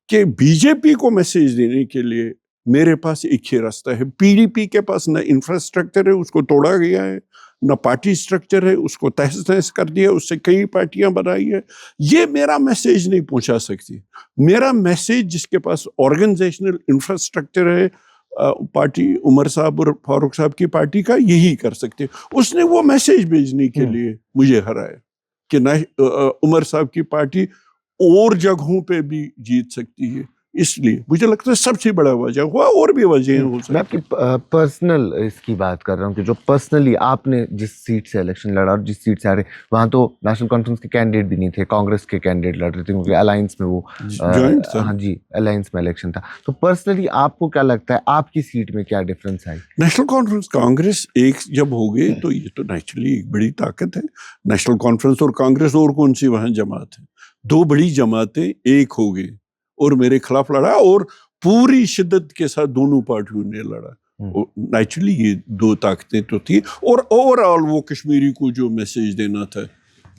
کہ بی جے پی کو میسیج دینے کے لیے میرے پاس ایک ہی راستہ ہے. پی ڈی پی کے پاس نہ انفراسٹرکچر ہے, اس کو توڑا گیا ہے, نہ پارٹی اسٹرکچر ہے, اس کو تہس نہس کر دیا, اس سے کئی پارٹیاں بنائی ہے. یہ میرا میسیج نہیں پہنچا سکتی. میرا میسیج جس کے پاس آرگنائزیشنل انفراسٹرکچر ہے, پارٹی عمر صاحب اور فاروق صاحب کی پارٹی کا, یہی کر سکتے. اس نے وہ میسیج بھیجنے کے لیے مجھے ہرایا کہ عمر صاحب کی پارٹی اور جگہوں پہ بھی جیت سکتی ہے. اس لیے مجھے لگتا ہے سب سے بڑا وجہ ہوا, اور بھی وجہ ہو سکتی. میں آپ کی پرسنل اس کی بات کر رہا ہوں کہ جو پرسنلی آپ نے جس سیٹ سے الیکشن لڑا اور جس سیٹ سے آ رہے, وہاں تو نیشنل کانفرنس کے کینڈیڈیٹ بھی نہیں تھے, کانگریس کے کینڈیڈیٹ لڑ رہے تھے کیونکہ الائنس میں وہ ہاں جی الائنس میں الیکشن تھا. تو پرسنلی آپ کو کیا لگتا ہے آپ کی سیٹ میں کیا difference I? National conference Congress ایک جب ہو گئی تو یہ تو نیچرلی ایک بڑی طاقت ہے. نیشنل کانفرنس اور کانگریس اور کون سی وہاں جماعت ہے, دو بڑی جماعتیں ایک ہو گئی اور میرے خلاف لڑا, اور پوری شدت کے ساتھ دونوں پارٹیوں نے لڑا. نیچرلی یہ دو طاقتیں تو تھی, اور اوور آل وہ کشمیری کو جو میسیج دینا تھا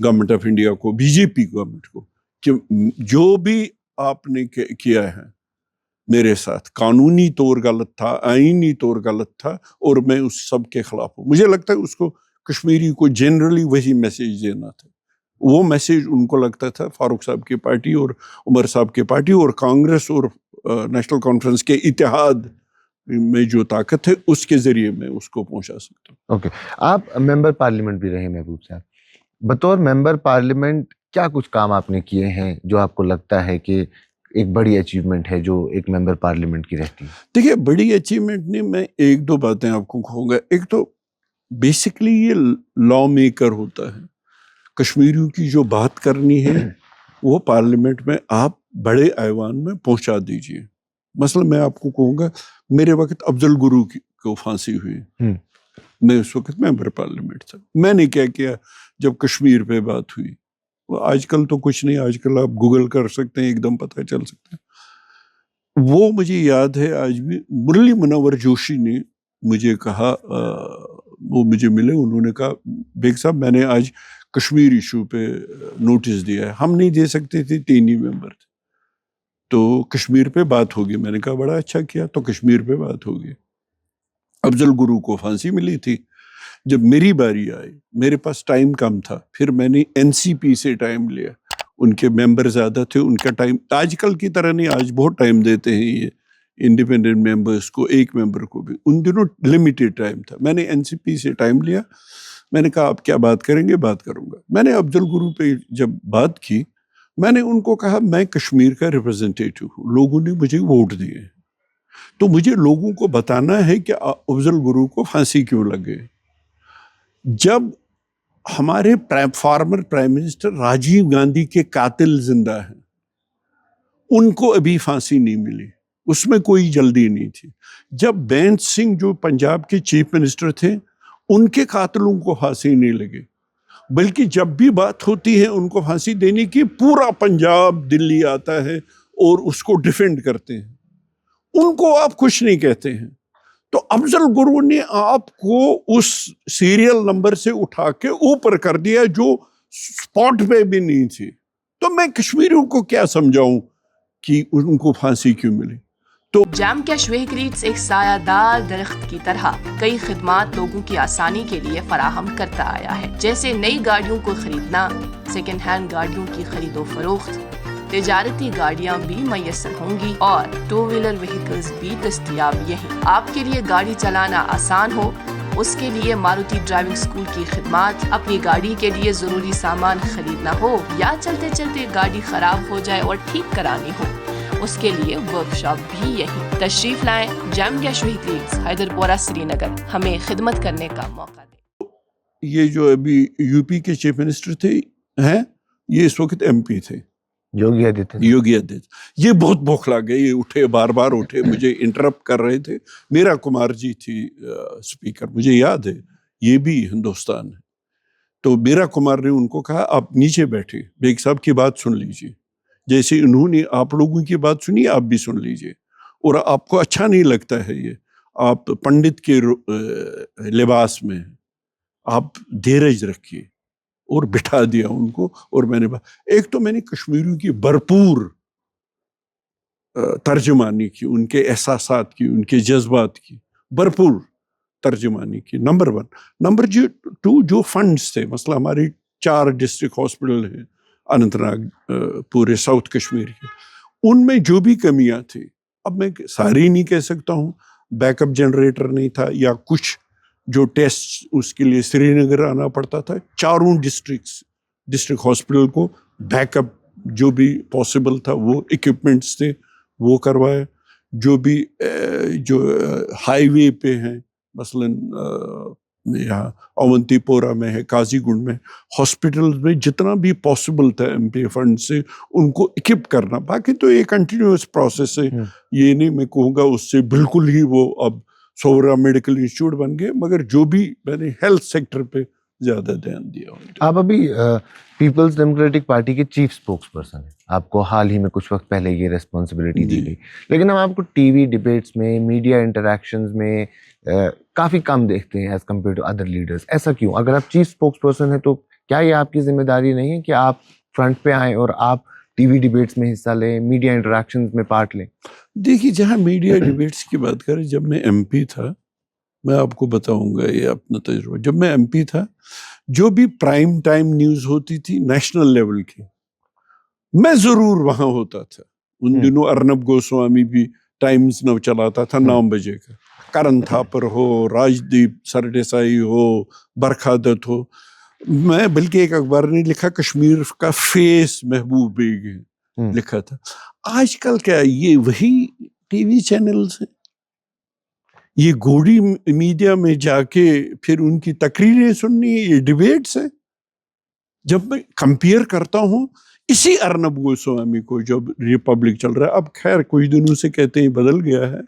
گورنمنٹ آف انڈیا کو, بی جے پی گورنمنٹ کو, کہ جو بھی آپ نے کیا ہے میرے ساتھ قانونی طور غلط تھا, آئینی طور غلط تھا, اور میں اس سب کے خلاف ہوں. مجھے لگتا ہے اس کو کشمیری کو جنرلی وہی میسیج دینا تھا. وہ میسیج ان کو لگتا تھا فاروق صاحب کی پارٹی اور عمر صاحب کی پارٹی اور کانگریس اور نیشنل کانفرنس کے اتحاد میں جو طاقت ہے اس کے ذریعے میں اس کو پہنچا سکتا ہوں. اوکے, آپ ممبر پارلیمنٹ بھی رہے محبوب صاحب. بطور ممبر پارلیمنٹ کیا کچھ کام آپ نے کیے ہیں جو آپ کو لگتا ہے کہ ایک بڑی اچیومنٹ ہے جو ایک ممبر پارلیمنٹ کی رہتی ہے؟ دیکھیے بڑی اچیومنٹ نہیں, میں ایک دو باتیں آپ کو کہوں گا. ایک تو بیسکلی یہ لا میکر ہوتا ہے. کشمیریوں کی جو بات کرنی ہے وہ پارلیمنٹ میں آپ بڑے ایوان میں پہنچا دیجئے. مثلا میں آپ کو کہوں گا, میرے وقت افضل گرو کو پھانسی ہوئی, میں اس وقت ممبر پارلیمنٹ تھا. میں نے کیا کیا جب کشمیر پہ بات ہوئی؟ وہ آج کل تو کچھ نہیں, آج کل آپ گوگل کر سکتے ہیں, ایک دم پتہ چل سکتا ہے. وہ مجھے یاد ہے آج بھی, مرلی منور جوشی نے مجھے کہا, وہ مجھے ملے, انہوں نے کہا بیگ صاحب میں نے آج کشمیر ایشو پہ نوٹس دیا ہے. ہم نہیں دے سکتے تھے, 3 ہی ممبر تھے, تو کشمیر پہ بات ہوگی. میں نے کہا بڑا اچھا کیا, تو کشمیر پہ بات ہوگی. افضل گرو کو پھانسی ملی تھی. جب میری باری آئی میرے پاس ٹائم کم تھا, پھر میں نے این سی پی سے ٹائم لیا. ان کے ممبر زیادہ تھے, ان کا ٹائم آج کل کی طرح نہیں, آج بہت ٹائم دیتے ہیں یہ انڈیپینڈنٹ ممبرس کو, ایک ممبر کو بھی. ان دنوں لمیٹیڈ ٹائم تھا. میں نے این سی پی سے ٹائم لیا, میں نے کہا آپ کیا بات کریں گے؟ بات کروں گا. میں نے افضل گرو پہ جب بات کی, میں نے ان کو کہا میں کشمیر کا ریپرزنٹیٹیو ہوں, لوگوں نے مجھے ووٹ دیے, تو مجھے لوگوں کو بتانا ہے کہ افضل گرو کو پھانسی کیوں لگے. جب ہمارے former prime minister Rajiv Gandhi کے قاتل زندہ ہیں, ان کو ابھی پھانسی نہیں ملی, اس میں کوئی جلدی نہیں تھی. جب بینت سنگھ جو پنجاب کے چیف منسٹر تھے, ان کے قاتلوں کو پھانسی نہیں لگی, بلکہ جب بھی بات ہوتی ہے ان کو پھانسی دینے کی, پورا پنجاب دلی آتا ہے اور اس کو ڈیفینڈ کرتے ہیں. ان کو آپ کچھ نہیں کہتے ہیں. تو افضل گرو نے آپ کو اس سیریل نمبر سے اٹھا کے اوپر کر دیا جو سپاٹ پہ بھی نہیں تھی. تو میں کشمیریوں کو کیا سمجھاؤں کہ ان کو پھانسی کیوں ملی. تو جام کیش وہیکلز ایک سایہ دار درخت کی طرح کئی خدمات لوگوں کی آسانی کے لیے فراہم کرتا آیا ہے, جیسے نئی گاڑیوں کو خریدنا, سیکنڈ ہینڈ گاڑیوں کی خرید و فروخت, تجارتی گاڑیاں بھی میسر ہوں گی اور 2 ویلر وہیکلز بھی دستیاب یہیں. آپ کے لیے گاڑی چلانا آسان ہو, اس کے لیے ماروتی ڈرائیونگ اسکول کی خدمات, اپنی گاڑی کے لیے ضروری سامان خریدنا ہو یا چلتے چلتے گاڑی خراب ہو جائے اور ٹھیک کرانی ہو, اس کے لیے ورک شاپ بھی یہیں. تشریف لائیں جام کیش وہیکلز, حیدر پورہ, سری نگر. ہمیں خدمت کرنے کا موقع دیں. یہ جو ابھی یو پی کے چیف منسٹر تھے ہیں, یہ اس وقت ایم پی تھے, یوگی آدتیہ. یہ بہت بوکھلا گئے, یہ اٹھے, بار بار اٹھے, مجھے انٹرپٹ کر رہے تھے. میرا کمار جی تھی اسپیکر, مجھے یاد ہے, یہ بھی ہندوستان ہے. تو میرا کمار نے ان کو کہا آپ نیچے بیٹھے, بیگ صاحب کی بات سن لیجیے, جیسے انہوں نے آپ لوگوں کی بات سنی آپ بھی سن لیجیے, اور آپ کو اچھا نہیں لگتا ہے یہ, آپ پنڈت کے لباس میں, آپ دھیرج رکھیے, اور بٹھا دیا ان کو، اور میں نے ایک تو میں نے کشمیریوں کی بھرپور ترجمانی کی، ان کے احساسات کی، ان کے جذبات کی بھرپور ترجمانی کی، نمبر 1۔ نمبر 2 جو فنڈز تھے، مثلا ہماری 4 ڈسٹرکٹ ہاسپٹل ہیں اننت ناگ پورے ساؤتھ کشمیر کے، ان میں جو بھی کمیاں تھیں، اب میں ساری نہیں کہہ سکتا ہوں، بیک اپ جنریٹر نہیں تھا یا کچھ جو ٹیسٹ اس کے لیے سری نگر آنا پڑتا تھا، 4 ڈسٹرکٹ ہاسپٹل کو بیک اپ جو بھی پاسبل تھا وہ اکوپمنٹس تھے وہ کروائے۔ جو بھی جو ہائی وے پہ ہیں، مثلاً یہاں اونتی پورہ میں ہے، قاضی گنڈ میں، ہاسپٹل میں جتنا بھی پاسبل تھا ایم پی فنڈ سے ان کو اکپ کرنا۔ باقی تو یہ کنٹینیوس پروسیس ہے، یہ نہیں میں کہوں گا اس سے بالکل ہی وہ اب سورا میڈیکل انسٹیٹیوٹ بن گئے، مگر جو بھی میں نے ہیلتھ سیکٹر پہ زیادہ دھیان دیا۔ آپ ابھی پیپلز ڈیموکریٹک پارٹی کے چیف اسپوکس پرسن ہیں، آپ کو حال ہی میں کچھ وقت پہلے یہ ریسپانسبلٹی دی گئی، لیکن ہم آپ کو ٹی وی ڈیبیٹس میں، میڈیا انٹریکشنز میں کافی کم دیکھتے ہیں as compare to other leaders. ایسا کیوں؟ اگر آپ چیف اسپوکس پرسن ہیں تو کیا یہ آپ کی ذمہ داری نہیں ہے کہ آپ فرنٹ پہ آئیں اور آپ ٹی وی ڈیبیٹس میں حصہ لیں، میڈیا انٹریکشنز میں پارٹ لیں؟ دیکھیے، جہاں میڈیا ڈیبیٹس کی بات کریں، جب میں ایم پی تھا، میں آپ کو بتاؤں گا یہ اپنا تجربہ، جب میں ایم پی تھا، جو بھی پرائم ٹائم نیوز ہوتی تھی نیشنل لیول کی، میں ضرور وہاں ہوتا تھا۔ ان دنوں ارنب گوسوامی بھی ٹائمز نو چلاتا تھا 9 بجے کا، کرن تھاپر ہو، راجدیپ سردیسائی ہو، برکھا دت ہو۔ میں بلکہ ایک اخبار نے لکھا کشمیر کا فیس محبوب بیگ ہے، لکھا تھا۔ آج کل کیا یہ وہی ٹی وی چینلز ہیں، یہ گوڑی میڈیا میں جا کے پھر ان کی تقریریں سننی ہے، یہ ڈیبیٹس ہیں۔ جب میں کمپیئر کرتا ہوں اسی ارنب گوسوامی کو، جب ریپبلک چل رہا ہے، اب خیر کچھ دنوں سے کہتے ہیں بدل گیا ہے،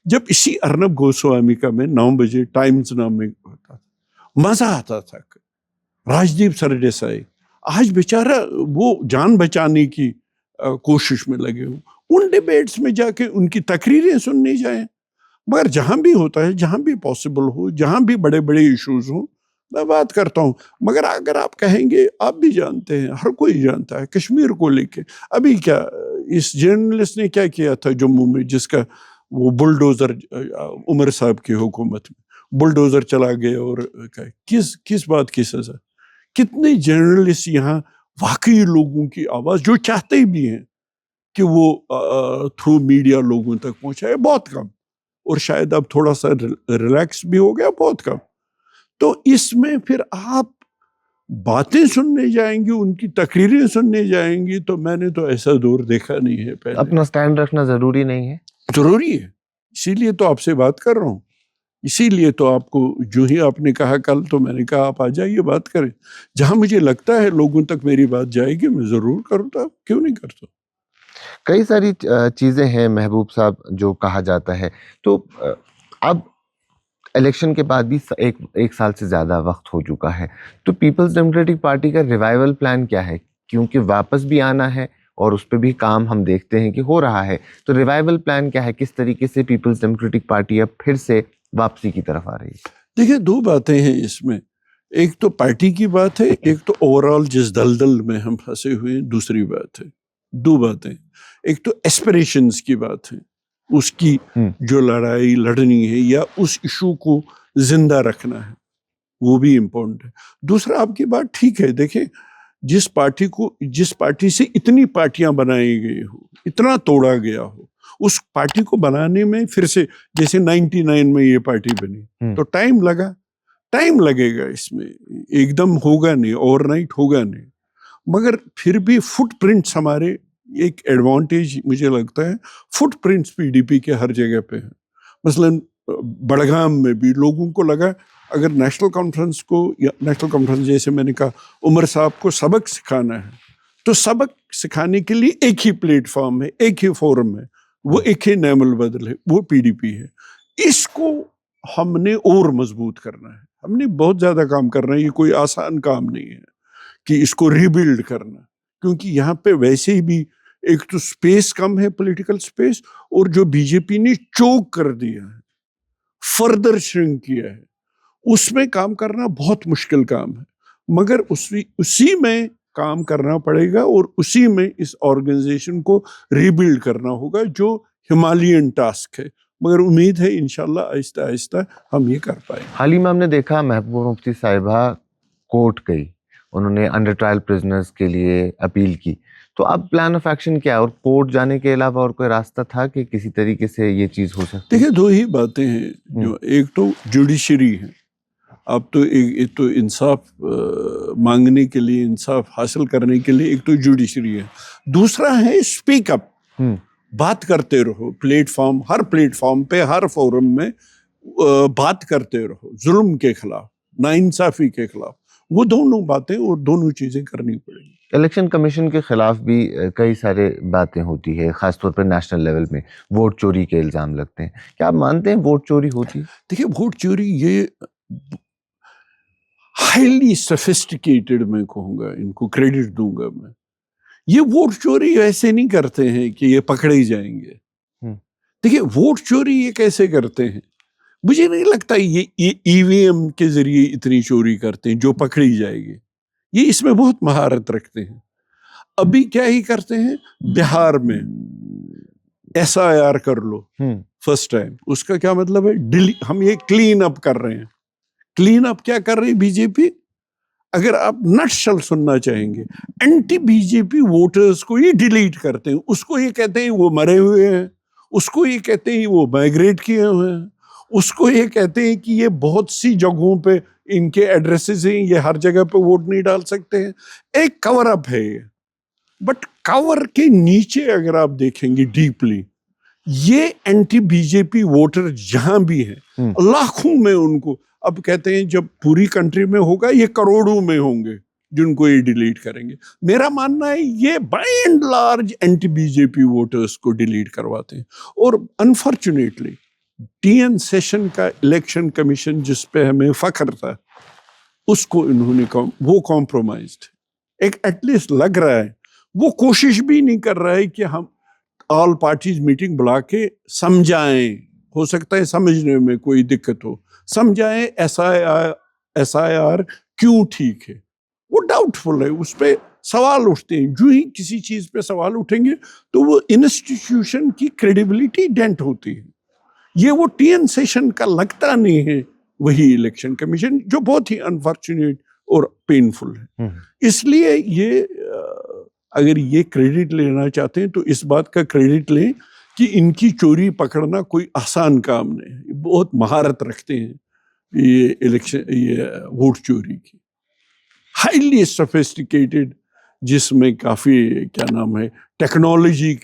جب اسی ارنب گوسوامی کا میں 9 بجے ٹائمز نام میں ہوتا تھا، مزہ آتا تھا۔ راجدیپ سردیسائی آج بیچارہ وہ جان بچانے کی کوشش میں لگے ہوں، ان ڈیبیٹس میں جا کے ان کی تقریریں سننے جائیں۔ مگر جہاں بھی ہوتا ہے، جہاں بھی پاسبل ہو، جہاں بھی بڑے بڑے ایشوز ہوں، میں بات کرتا ہوں۔ مگر اگر آپ کہیں گے، آپ بھی جانتے ہیں، ہر کوئی جانتا ہے کشمیر کو لے کے ابھی کیا اس جرنلسٹ نے کیا کیا تھا جموں میں، جس کا وہ بلڈوزر عمر صاحب کی حکومت میں بلڈوزر چلا گیا، اور کس بات کی سزا؟ کتنے جرنلسٹ یہاں واقعی لوگوں کی آواز جو چاہتے بھی ہیں کہ وہ تھرو میڈیا لوگوں تک پہنچائے، بہت کم، اور شاید اب تھوڑا سا ریلیکس بھی ہو گیا، بہت کم۔ تو اس میں پھر آپ باتیں سننے جائیں گی، ان کی تقریریں سننے جائیں گی، تو میں نے تو ایسا دور دیکھا نہیں ہے پہلے۔ اپنا سٹینڈ رکھنا ضروری نہیں ہے؟ ضروری ہے، اسی لیے تو آپ سے بات کر رہا ہوں، اسی لیے تو آپ کو جو ہی آپ نے کہا کل، تو میں نے کہا آپ آ جائیے بات کریں، جہاں مجھے لگتا ہے لوگوں تک میری بات جائے گی میں ضرور کرتا، کیوں نہیں کرتا۔ کئی ساری چیزیں ہیں محبوب صاحب جو کہا جاتا ہے، تو اب الیکشن کے بعد بھی ایک سال سے زیادہ وقت ہو چکا ہے، تو پیپلز ڈیموکریٹک پارٹی کا ریوائول پلان کیا ہے؟ کیونکہ واپس بھی آنا ہے اور اس پہ بھی کام ہم دیکھتے ہیں کہ ہو رہا ہے، تو ریوائول پلان کیا ہے؟ کس طریقے سے پیپلز ڈیموکریٹک پارٹی اب پھر سے واپسی کی طرف آ رہی ہے؟ دیکھیں، 2 باتیں ہیں اس میں، ایک تو پارٹی کی بات ہے، ایک تو اوورال جس دلدل میں ہم پھنسے ہوئے ہیں دوسری بات ہے۔ 2 باتیں، ایک تو ایسپریشنز کی بات ہے، اس کی جو لڑائی لڑنی ہے یا اس ایشو کو زندہ رکھنا ہے، وہ بھی امپورٹنٹ ہے۔ دوسرا، آپ کی بات ٹھیک ہے، دیکھیں جس پارٹی سے اتنی پارٹیاں بنائی گئی ہو، اتنا توڑا گیا ہو، اس پارٹی کو بنانے میں پھر سے جیسے 99 میں یہ پارٹی بنی تو ٹائم لگے گا، اس میں ایک دم ہوگا نہیں، اوور نائٹ ہوگا نہیں، مگر پھر بھی فٹ پرنٹس ہمارے ایک ایڈوانٹیج مجھے لگتا ہے، footprints P D P کے ہر جگہ پہ ہیں۔ مثلاً بڑگام میں بھی لوگوں کو لگا اگر نیشنل کانفرنس جیسے میں نے کہا عمر صاحب کو سبق سکھانا ہے، تو سبق سکھانے کے لیے ایک ہی پلیٹ فارم ہے، ایک ہی فورم ہے، وہ ایک ہی نعم البدل ہے، وہ پی ڈی پی ہے۔ اس کو ہم نے اور مضبوط کرنا ہے، ہم نے بہت زیادہ کام کرنا ہے، یہ کوئی آسان کام نہیں ہے کہ اس کو ریبلڈ کرنا، کیونکہ یہاں پہ ویسے ہی بھی ایک تو سپیس کم ہے، پولیٹیکل سپیس، اور جو بی جے پی نے چوک کر دیا ہے، فردر شرنک کیا ہے، اس میں کام کرنا بہت مشکل کام ہے۔ مگر اسی میں کام کرنا پڑے گا اور اسی میں اس آرگنائزیشن کو ریبلڈ کرنا ہوگا جو ہمالین ٹاسک ہے، مگر امید ہے انشاءاللہ آہستہ آہستہ ہم یہ کر پائیں۔ حال ہی میں ہم نے دیکھا محبوبہ مفتی صاحبہ کورٹ گئی، انہوں نے انڈر ٹرائل پرزنرز کے لیے اپیل کی، تو اب پلان آف ایکشن کیا ہے؟ اور کورٹ جانے کے علاوہ اور کوئی راستہ تھا کہ کسی طریقے سے یہ چیز ہو سکتی؟ دیکھیں دو ہی باتیں ہیں جو، ایک تو جوڈیشری ہے، اب تو ایک تو انصاف مانگنے کے لیے، انصاف حاصل کرنے کے لیے ایک تو جوڈیشری ہے، دوسرا ہے اسپیک اپ، بات کرتے رہو، پلیٹ فارم، ہر پلیٹ فارم پہ، ہر فورم میں بات کرتے رہو، ظلم کے خلاف، ناانصافی کے خلاف، وہ دونوں باتیں اور دونوں چیزیں کرنی پڑیں گی۔ الیکشن کمیشن کے خلاف بھی کئی سارے باتیں ہوتی ہے، خاص طور پر نیشنل لیول میں ووٹ چوری کے الزام لگتے ہیں، کیا آپ مانتے ہیں ووٹ چوری ہوتی ہے؟ دیکھیے ووٹ چوری یہ ہائیلی سفسٹیکیٹڈ میں کہوں گا، ان کو کریڈٹ دوں گا میں، یہ ووٹ چوری ایسے نہیں کرتے ہیں کہ یہ پکڑے جائیں گے۔ دیکھیے ووٹ چوری یہ کیسے کرتے ہیں، مجھے نہیں لگتا یہ ای وی ایم کے ذریعے اتنی چوری کرتے ہیں جو پکڑی جائے گی، یہ اس میں بہت مہارت رکھتے ہیں۔ ابھی کیا ہی کرتے ہیں، بہار میں SIR کر لو فرسٹ ٹائم، اس کا کیا مطلب ہے، ہم یہ کلین اپ کر رہے ہیں۔ کلین اپ کیا کر رہی ہے بی جے پی؟ اگر آپ نٹ شل سننا چاہیں گے، anti B J P voters کو یہ ڈیلیٹ کرتے ہیں، اس کو یہ کہتے ہیں وہ مرے ہوئے ہیں، اس کو یہ کہتے ہیں وہ مائگریٹ کیے ہوئے ہیں، اس کو یہ کہتے ہیں کہ یہ بہت سی جگہوں پہ ان کے ایڈریسز ہیں، یہ ہر جگہ پہ ووٹ نہیں ڈال سکتے ہیں، ایک کور اپ ہے یہ۔ بٹ کور کے نیچے اگر آپ دیکھیں گے ڈیپلی، یہ اینٹی بی جے پی ووٹر جہاں بھی ہیں، لاکھوں میں ان کو، اب کہتے ہیں جب پوری کنٹری میں ہوگا یہ کروڑوں میں ہوں گے جن کو یہ ڈیلیٹ کریں گے۔ میرا ماننا ہے یہ by and large anti B J P voters کو ڈیلیٹ کرواتے ہیں، اور انفارچونیٹلی TN سیشن کا الیکشن کمیشن جس پہ ہمیں فخر تھا، اس کو انہوں نے وہ کمپرومائزڈ، ایک ایٹ لیسٹ لگ رہا ہے وہ کوشش بھی نہیں کر رہا ہے کہ ہم آل پارٹیز میٹنگ بلا کے سمجھائیں، ہو سکتا ہے سمجھنے میں کوئی دقت ہو، سمجھائیں SIR کیوں ٹھیک ہے، وہ ڈاؤٹ فل ہے، اس پہ سوال اٹھتے ہیں، جو ہی کسی چیز پہ سوال اٹھیں گے تو وہ انسٹیٹیوشن کی کریڈیبلٹی ڈینٹ ہوتی ہے۔ یہ وہ TN سیشن کا لگتا نہیں ہے وہی الیکشن کمیشن، جو بہت ہی انفارچونیٹ اور پینفل ہے۔ اس لیے یہ اگر یہ کریڈٹ لینا چاہتے ہیں تو اس بات کا کریڈٹ لیں کہ ان کی چوری پکڑنا کوئی آسان کام نہیں، بہت مہارت رکھتے ہیں یہ یہ ووٹ چوری کی، ہائیلی سوفسٹیکیٹڈ، جس میں کافی کیا نام ہے ٹیکنالوجی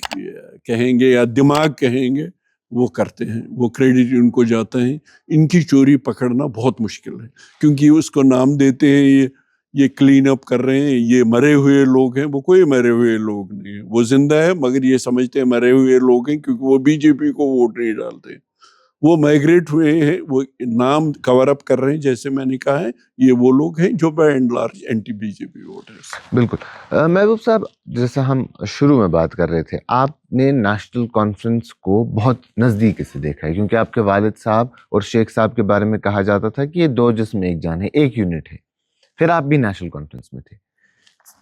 کہیں گے یا دماغ کہیں گے، وہ کرتے ہیں، وہ کریڈٹ ان کو جاتا ہے۔ ان کی چوری پکڑنا بہت مشکل ہے، کیونکہ اس کو نام دیتے ہیں یہ کلین اپ کر رہے ہیں، یہ مرے ہوئے لوگ ہیں، وہ کوئی مرے ہوئے لوگ نہیں ہیں، وہ زندہ ہے مگر یہ سمجھتے ہیں مرے ہوئے لوگ ہیں، کیونکہ وہ بی جے پی کو ووٹ نہیں ڈالتے، وہ مائگریٹ ہوئے ہیں، وہ نام کور اپ کر رہے ہیں۔ جیسے میں نے کہا ہے یہ وہ لوگ ہیں جو by and large anti B J P voters. بالکل محبوب صاحب، جیسے ہم شروع میں بات کر رہے تھے، آپ نے نیشنل کانفرنس کو بہت نزدیک سے دیکھا ہے، کیونکہ آپ کے والد صاحب اور شیخ صاحب کے بارے میں کہا جاتا تھا کہ یہ دو جسم ایک جان ہے، ایک یونٹ ہے، پھر آپ بھی نیشنل کانفرنس میں تھے۔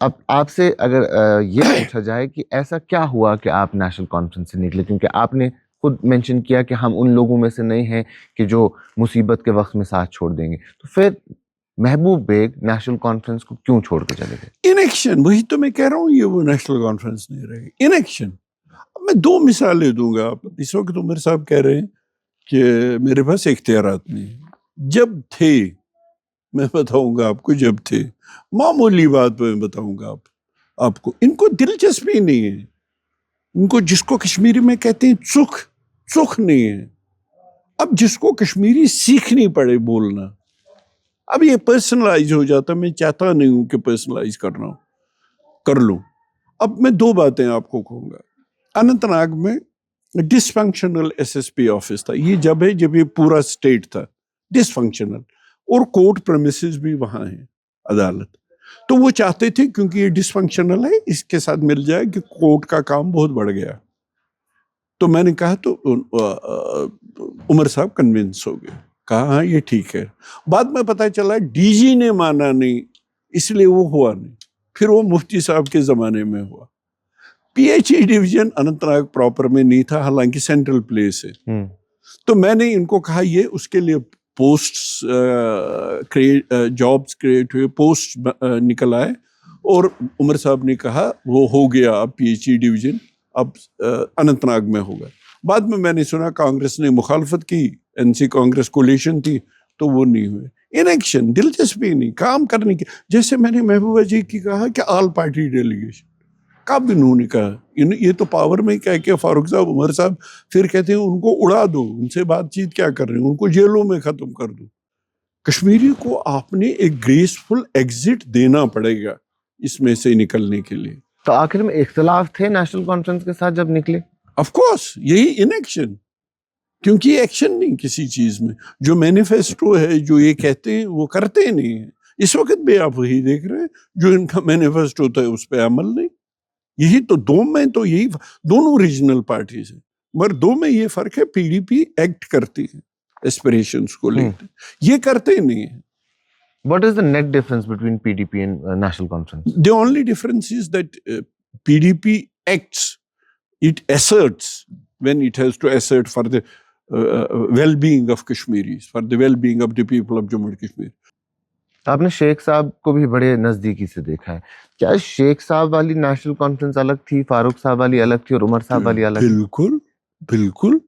اب آپ سے اگر یہ پوچھا جائے کہ ایسا کیا ہوا کہ آپ نیشنل کانفرنس سے نکلے، کیونکہ آپ نے خود مینشن کیا کہ ہم ان لوگوں میں سے نہیں ہیں کہ جو مصیبت کے وقت میں ساتھ چھوڑ دیں گے، تو پھر محبوب بیگ نیشنل کانفرنس کو کیوں چھوڑ کے چلے گئے؟ انیکشن، وہی تو میں کہہ رہا ہوں، یہ وہ نیشنل کانفرنس نہیں رہے گی، انیکشن۔ اب میں دو مثالیں دوں گا، آپ اس وقت عمر صاحب کہہ رہے ہیں کہ میرے پاس اختیارات نہیں، جب تھے میں بتاؤں گا آپ کو، جب تھے معمولی بات میں بتاؤں گا آپ کو، ان کو دلچسپی نہیں ہے، ان کو جس کو کشمیری میں کہتے ہیں چخ نہیں ہے۔ اب جس کو کشمیری سیکھنی پڑے بولنا، اب یہ پرسنلائز ہو جاتا، میں چاہتا نہیں ہوں کہ پرسنلائز کر لوں۔ اب میں دو باتیں آپ کو کہوں گا۔ اننت ناگ میں ڈس فنکشنل SSP آفس تھا، یہ جب یہ پورا اسٹیٹ تھا ڈس فنکشنل، اور کورٹ پریمیسز بھی وہاں ہیں، عدالت، تو وہ چاہتے تھے کیونکہ یہ ڈس فنکشنل ہے، اس کے ساتھ مل جائے کہ کورٹ کا کام بہت بڑھ گیا۔ تو میں نے کہا، تو عمر صاحب کنونس ہو گئے، کہا ہاں یہ ٹھیک ہے۔ بعد میں پتہ چلا DG نے مانا نہیں اس لیے وہ ہوا نہیں. پھر وہ مفتی صاحب کے زمانے میں ہوا. P H E division Anantnag proper میں نہیں تھا, حالانکہ سینٹرل پلیس ہے. تو میں نے ان کو کہا یہ اس کے لیے پوسٹ جابس کریٹ ہوئے, پوسٹ نکل آئے, اور عمر صاحب نے کہا وہ ہو گیا اب پی ایچ ای ڈویژن اب اننت ناگ میں ہوگا. بعد میں نے سنا کانگریس نے مخالفت کی, این سی کانگریس کولیشن تھی, تو وہ نہیں ہوئے. انیکشن, دلچسپی نہیں کام کرنے کی. جیسے میں نے محبوبہ جی کی کہا کہ آل پارٹی ڈیلیگیشن, کب انہوں نے کہا یہ تو پاور میں کہہ کے فاروق صاحب عمر صاحب پھر کہتے ہیں ان کو اڑا دو, ان سے بات چیت کیا کر رہے ہیں, ان کو جیلوں میں ختم کر دو. کشمیری کو آپ نے ایک گریسفل ایگزٹ دینا پڑے گا اس میں سے نکلنے کے لیے. تو آخر میں اختلاف تھے نیشنل کانفرنس کے ساتھ جب نکلے؟ آف کورس یہی انیکشن, کیونکہ یہ ایکشن نہیں کسی چیز میں. جو مینیفیسٹو ہے جو یہ کہتے ہیں وہ کرتے نہیں ہیں. اس وقت بھی آپ وہی دیکھ رہے ہیں, جو ان کا مینیفیسٹو ہوتا ہے اس پہ عمل نہیں. یہی تو دو میں تو یہی دونوں ریجنل پارٹیز ہیں, مگر دو میں یہ فرق ہے, پی ڈی پی ایکٹ کرتی ہے ایسپریشنز کو لے کے, یہ کرتے نہیں ہیں. What is the net difference between PDP and National Conference? The only difference is that PDP acts, it asserts when it has to assert for the well-being of Kashmiris, for the well-being of the people of Jammu and Kashmir. آپ نے شیخ صاحب کو بھی بڑے نزدیکی سے دیکھا ہے. کیا شیخ صاحب والی نیشنل کانفرنس الگ تھی, فاروق صاحب والی الگ تھی, اور عمر صاحب والی الگ؟ بالکل بالکل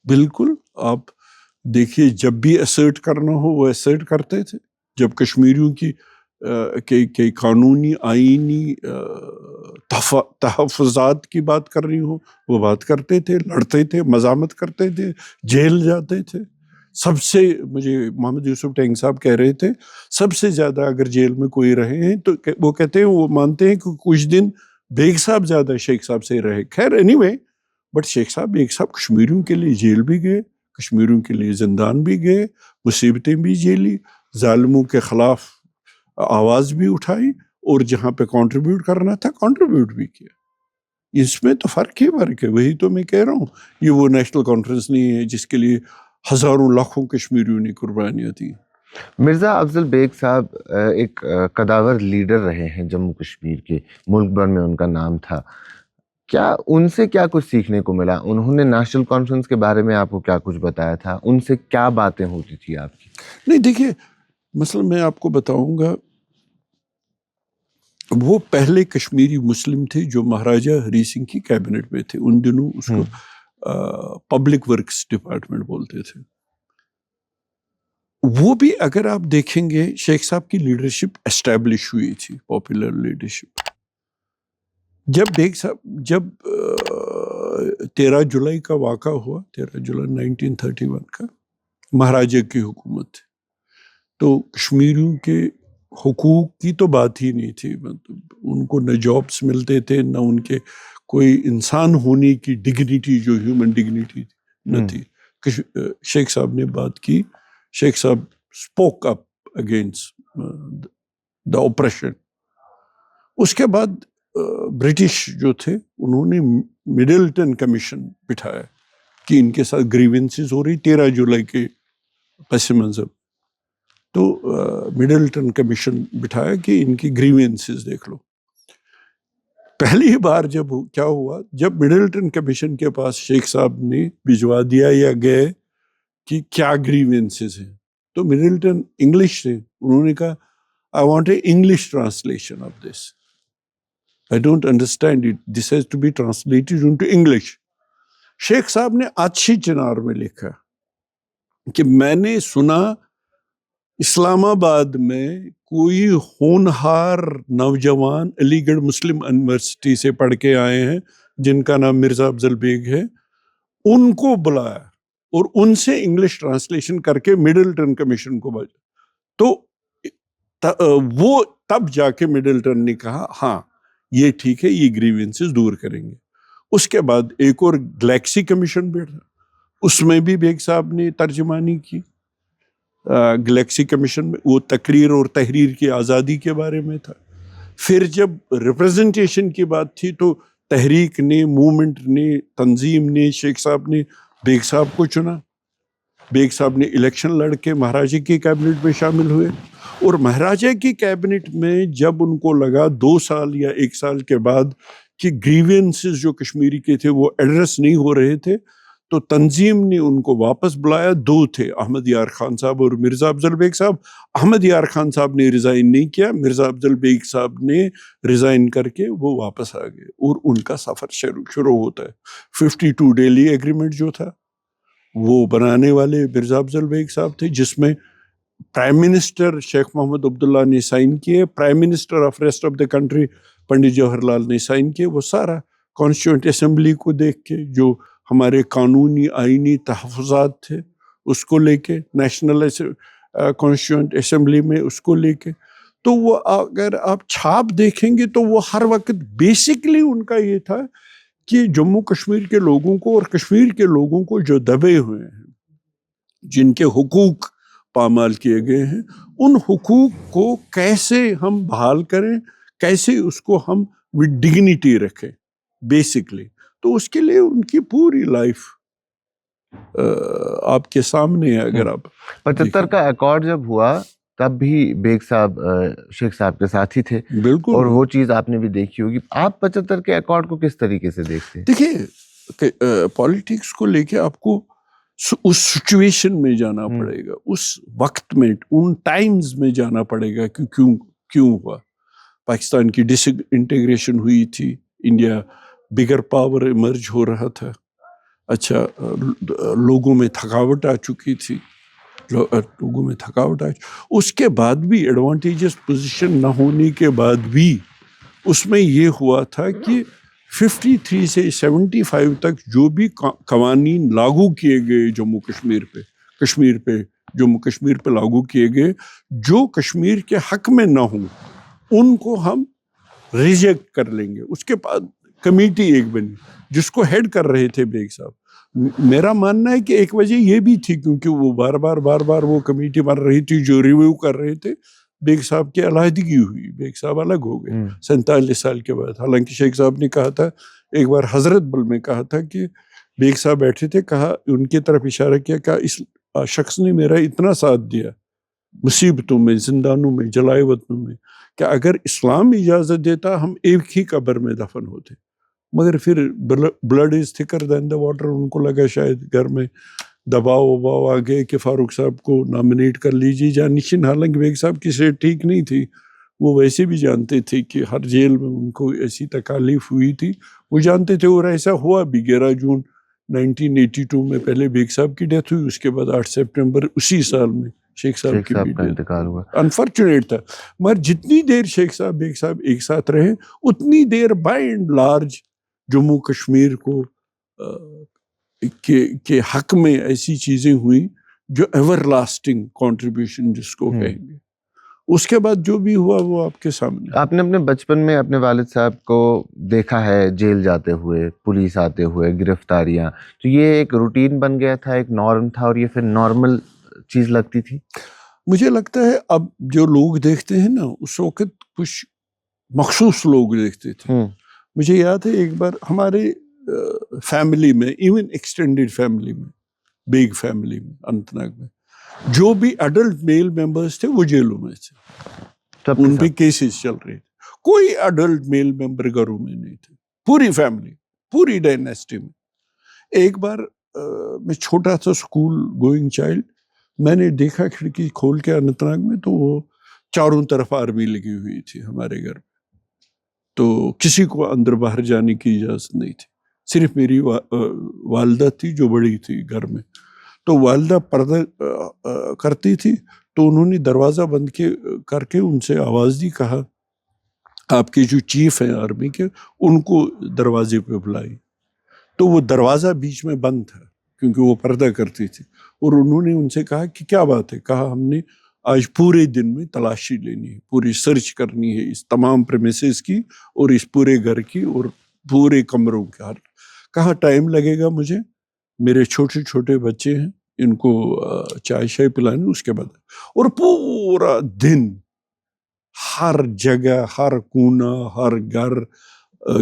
بالکل. آپ دیکھیے جب بھی اسرٹ کرنا ہو وہ اسرٹ کرتے تھے. جب کشمیریوں کی قانونی آئینی تحفظات کی بات کرنی ہو وہ بات کرتے تھے, لڑتے تھے, مزاحمت کرتے تھے, جیل جاتے تھے. سب سے مجھے محمد یوسف ٹینگ صاحب کہہ رہے تھے سب سے زیادہ اگر جیل میں کوئی رہے ہیں تو وہ کہتے ہیں وہ مانتے ہیں کہ کچھ دن بیگ صاحب زیادہ شیخ صاحب سے رہے. خیر اینی وے, بٹ شیخ صاحب بیگ صاحب کشمیریوں کے لیے جیل بھی گئے, کشمیریوں کے لیے زندان بھی گئے, مصیبتیں بھی جیلی, ظالموں کے خلاف آواز بھی اٹھائی, اور جہاں پہ کنٹریبیوٹ کرنا تھا کنٹریبیوٹ بھی کیا. اس میں تو فرق ہی فرق ہے. وہی تو میں کہہ رہا ہوں, یہ وہ نیشنل کانفرنس نہیں ہے جس کے لیے ہزاروں لاکھوں کشمیریوں نے قربانیاں دی. مرزا افضل بیگ صاحب ایک قداور لیڈر رہے ہیں جموں کشمیر کے, ملک بھر میں ان کا نام تھا. کیا ان سے کیا کچھ سیکھنے کو ملا؟ انہوں نے نیشنل کانفرنس کے بارے میں آپ کو کیا کچھ بتایا تھا؟ ان سے کیا باتیں ہوتی تھی آپ کی؟ نہیں دیکھیے, مثلا میں آپ کو بتاؤں گا, وہ پہلے کشمیری مسلم تھے جو مہاراجہ ہری سنگھ کی کیبنٹ میں تھے. ان دنوں اس کو پبلک ورکس ڈپارٹمنٹ بولتے تھے. وہ بھی اگر آپ دیکھیں گے شیخ صاحب کی لیڈرشپ اسٹیبلش ہوئی تھی, پاپولر لیڈرشپ. جب بیگ صاحب جب 13 جولائی کا واقعہ ہوا, 13 جولائی 1931 کا, مہاراجہ کی حکومت تھی, تو کشمیریوں کے حقوق کی تو بات ہی نہیں تھی. مطلب ان کو نہ جابس ملتے تھے, نہ ان کے کوئی انسان ہونے کی ڈگنیٹی جو ہیومن ڈگنیٹی نہ تھی. شیخ صاحب نے بات کی, Sheikh Sahab spoke up against the operation. اس کے بعد برٹش جو تھے انہوں نے مڈلٹن کمیشن بٹھایا کہ ان کے ساتھ گریونسز ہو رہی 13 جولائی کے پس منظر. تو مڈلٹن کمیشن بٹھایا کہ ان کی گریونسز دیکھ لو. پہلی بار جب کیا ہوا, جب مڈلٹن کمیشن کے پاس شیخ صاحب نے بھجوا دیا یا گئے کہ کیا گریونسز ہیں, تو مڈلٹن انگلش سے انہوں نے کہا I want an English translation of this. I don't understand it. This has to be translated into English. شیخ صاحب نے اچھی چنار میں لکھا کہ میں نے سنا اسلام آباد میں کوئی ہونہار نوجوان علی گڑھ مسلم یونیورسٹی سے پڑھ کے آئے ہیں جن کا نام مرزا افضل بیگ ہے, ان کو بلایا اور ان سے انگلش ٹرانسلیشن کر کے مڈلٹن کمیشن کو بھیجا. تو وہ تب جا کے مڈلٹن نے کہا ہاں یہ ٹھیک ہے, یہ گریونسز دور کریں گے. اس کے بعد ایک اور گلیکسی کمیشن بیٹھا, اس میں بھی بیگ صاحب نے ترجمانی کی. گلیکسی کمیشن میں وہ تقریر اور تحریر کی آزادی کے بارے میں تھا. پھر جب ریپرزنٹیشن کی بات تھی تو تحریک نے, موومنٹ نے, تنظیم نے, شیخ صاحب نے بیگ صاحب کو چنا. بیگ صاحب نے الیکشن لڑ کے مہاراجہ کی کیبنٹ میں شامل ہوئے. اور مہاراجا کی کیبنٹ میں جب ان کو لگا 2 سال یا 1 سال کے بعد کہ گریوینسز جو کشمیری کے تھے وہ ایڈریس نہیں ہو رہے تھے، تو تنظیم نے ان کو واپس بلایا. 2 تھے، احمد یار خان صاحب اور مرزا افضل بیگ صاحب. احمد یار خان صاحب نے ریزائن نہیں کیا، مرزا افضل بیگ صاحب نے ریزائن کر کے وہ واپس آ گئے اور ان کا سفر شروع ہوتا ہے. 52 ڈیلی ایگریمنٹ جو تھا وہ بنانے والے مرزا افضل بیگ صاحب تھے، جس میں پرائم منسٹر شیخ محمد عبداللہ نے سائن کیے، prime minister of rest of the country Pandit Jawahar Lal نے سائن کیے. وہ سارا کانسٹیٹیوئنٹ اسمبلی کو دیکھ کے، جو ہمارے قانونی آئینی تحفظات تھے اس کو لے کے، نیشنل کانسٹیٹیوئنٹ اسمبلی میں اس کو لے کے، تو وہ اگر آپ چھاپ دیکھیں گے تو وہ ہر وقت بیسکلی ان کا یہ تھا کہ جموں کشمیر کے لوگوں کو اور کشمیر کے لوگوں کو جو دبے ہوئے ہیں، جن کے حقوق پامال کیے گئے ہیں، ان حقوق کو کیسے ہم بحال کریں، کیسے اس کو ہم ود ڈگنیٹی رکھیں بیسکلی. تو اس کے لیے ان کی پوری لائف آپ کے سامنے ہے. اگر آپ 75 کا ایکارڈ جب ہوا تب بھی بیگ صاحب شیخ صاحب کے ساتھ ہی تھے، بالکل، اور وہ چیز آپ نے بھی دیکھی ہوگی. آپ 75 کے ایکارڈ کو کس طریقے سے دیکھتے ہیں؟ دیکھیے پالیٹکس کو لے کے آپ کو اس سچویشن میں جانا پڑے گا، اس وقت میں، ان ٹائمز میں جانا پڑے گا کہ کیوں ہوا. پاکستان کی ڈس انٹیگریشن ہوئی تھی، انڈیا بگر پاور ایمرج ہو رہا تھا. اچھا، لوگوں میں تھکاوٹ آ چکی تھی، اس کے بعد بھی ایڈوانٹیجز پوزیشن نہ ہونے کے بعد بھی اس میں یہ ہوا تھا کہ 53 سے 75 تک جو بھی قوانین لاگو کیے گئے جموں کشمیر پہ لاگو کیے گئے، جو کشمیر کے حق میں نہ ہوں ان کو ہم ریجیکٹ کر لیں گے. اس کے بعد کمیٹی ایک بنی جس کو ہیڈ کر رہے تھے بیگ صاحب. میرا ماننا ہے کہ ایک وجہ یہ بھی تھی کیونکہ وہ بار بار وہ کمیٹی بن رہی تھی جو ریویو کر رہے تھے. بیگ صاحب کی علیحدگی ہوئی، بیگ صاحب الگ ہو گئے 47 سال کے بعد. حالانکہ شیخ صاحب نے کہا تھا ایک بار حضرت بل میں کہا تھا کہ بیگ صاحب بیٹھے تھے، کہا ان کی طرف اشارہ کیا، کہا اس شخص نے میرا اتنا ساتھ دیا مصیبتوں میں، زندانوں میں، جلائے وطنوں میں، کہ اگر اسلام اجازت دیتا ہم ایک ہی قبر میں دفن ہوتے. مگر پھر blood is تھکر then the water, ان کو لگا شاید گھر میں دباؤ وباؤ آ گئے کہ فاروق صاحب کو نامنیٹ کر لیجیے جانشین. حالانکہ بیگ صاحب کی صحت ٹھیک نہیں تھی، وہ ویسے بھی جانتے تھے کہ ہر جیل میں ان کو ایسی تکالیف ہوئی تھی، وہ جانتے تھے. اور ایسا ہوا بھی. 11 جون 1982 میں پہلے بیگ صاحب کی ڈیتھ ہوئی، اس کے بعد 8 سپٹمبر اسی سال میں شیخ صاحب کی بھی انتقال ہوا. انفارچونیٹ تھا. مگر جتنی دیر شیخ صاحب بیگ صاحب ایک ساتھ رہے اتنی there by and large Jammu Kashmir کو کے حق میں ایسی چیزیں ہوئیں جو ایور لاسٹنگ کنٹریبیوشن جس کو کہیں گے. اس کے بعد جو بھی ہوا وہ آپ کے سامنے. آپ نے اپنے بچپن میں اپنے والد صاحب کو دیکھا ہے جیل جاتے ہوئے، پولیس آتے ہوئے، گرفتاریاں، تو یہ ایک روٹین بن گیا تھا، ایک نارم تھا، اور یہ پھر نارمل چیز لگتی تھی؟ مجھے لگتا ہے اب جو لوگ دیکھتے ہیں نا، اس وقت کچھ مخصوص لوگ دیکھتے تھے. مجھے یاد ہے ایک بار ہمارے فیملی میں، ایون ایکسٹینڈیڈ فیملی میں، بیگ فیملی میں، اننت ناگ میں جو بھی ایڈلٹ میل ممبرس تھے وہ جیلوں میں تھے، ان پہ کیسز چل رہے تھے. کوئی ایڈلٹ میل ممبر گھروں میں نہیں تھے، پوری فیملی، پوری ڈائنیسٹی میں. ایک بار میں چھوٹا تھا اسکول گوئنگ چائلڈ، میں نے دیکھا کھڑکی کھول کے اننت ناگ میں، تو وہ چاروں طرف آرمی لگی ہوئی تھی ہمارے گھر میں. تو کسی کو اندر باہر جانے کی اجازت نہیں تھی، صرف میری والدہ تھی جو بڑی تھی گھر میں. تو والدہ پردہ کرتی تھی، تو انہوں نے دروازہ بند کر کے ان سے آواز دی، کہا آپ کے جو چیف ہیں آرمی کے ان کو دروازے پہ بلائی. تو وہ دروازہ بیچ میں بند تھا کیونکہ وہ پردہ کرتی تھی، اور انہوں نے ان سے کہا کہ کیا بات ہے. کہا ہم نے آج پورے دن میں تلاشی لینی ہے، پوری سرچ کرنی ہے اس تمام پریمیسز کی اور اس پورے گھر کی اور پورے کمروں کے. کہا ٹائم لگے گا مجھے، میرے چھوٹے چھوٹے بچے ہیں، ان کو چائے شائے پلانی اس کے بعد. اور پورا دن ہر جگہ، ہر کونا، ہر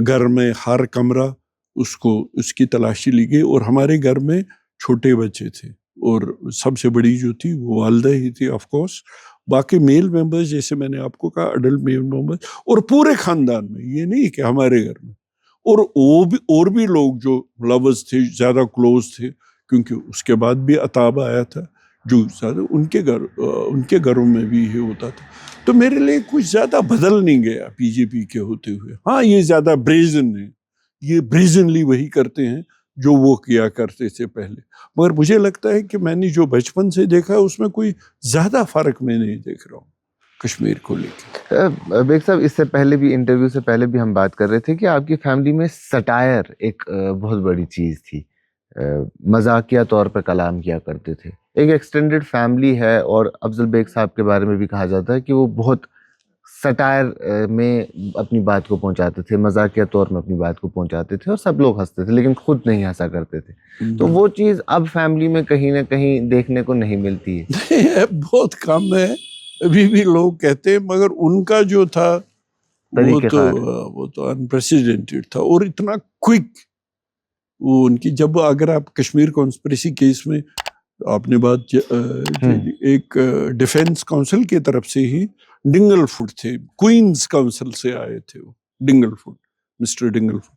گھر میں ہر کمرہ اس کی تلاشی لی گئی. اور ہمارے گھر میں چھوٹے بچے تھے، اور سب سے بڑی جو تھی وہ والدہ ہی تھی آف کورس. باقی میل ممبرز جیسے میں نے آپ کو کہا اڈلٹ میل ممبرز اور پورے خاندان میں, یہ نہیں کہ ہمارے گھر میں, اور بھی لوگ جو لورز تھے زیادہ کلوز تھے, کیونکہ اس کے بعد بھی عطاب آیا تھا جو زیادہ ان کے گھروں میں بھی یہ ہوتا تھا. تو میرے لیے کچھ زیادہ بدل نہیں گیا پی جے پی کے ہوتے ہوئے. ہاں یہ زیادہ بریزن ہے, یہ بریزنلی وہی کرتے ہیں جو وہ کیا کرتے تھے پہلے, مگر مجھے لگتا ہے کہ میں نے جو بچپن سے دیکھا اس میں کوئی زیادہ فرق میں نہیں دیکھ رہا ہوں کشمیر کو لے کے. بیگ صاحب اس سے پہلے بھی انٹرویو سے پہلے بھی ہم بات کر رہے تھے کہ آپ کی فیملی میں سٹائر ایک بہت بڑی چیز تھی, مذاقیہ طور پہ کلام کیا کرتے تھے. ایک ایکسٹینڈڈ فیملی ہے اور افضل بیگ صاحب کے بارے میں بھی کہا جاتا ہے کہ وہ بہت سٹائر میں اپنی بات کو پہنچاتے تھے, مذاقیہ طور میں اپنی بات کو پہنچاتے تھے اور سب لوگ ہنستے تھے لیکن خود نہیں ہنسا کرتے تھے. تو وہ چیز اب فیملی میں کہیں نہ کہیں دیکھنے کو نہیں ملتی ہے. بہت کم ہے, ابھی بھی لوگ کہتے ہیں, مگر ان کا جو تھا وہ تو انپریسیڈنٹڈ تھا اور اتنا کوئک. وہ ان کی جب اگر آپ کشمیر کانسپریسی کیس میں آپ نے بات ایک ڈیفینس کونسل کی طرف سے ہی ڈنگل فوڈ تھے, کوئنز کونسل سے آئے تھے وہ ڈنگل فوڈ, مسٹر ڈنگل فوڈ.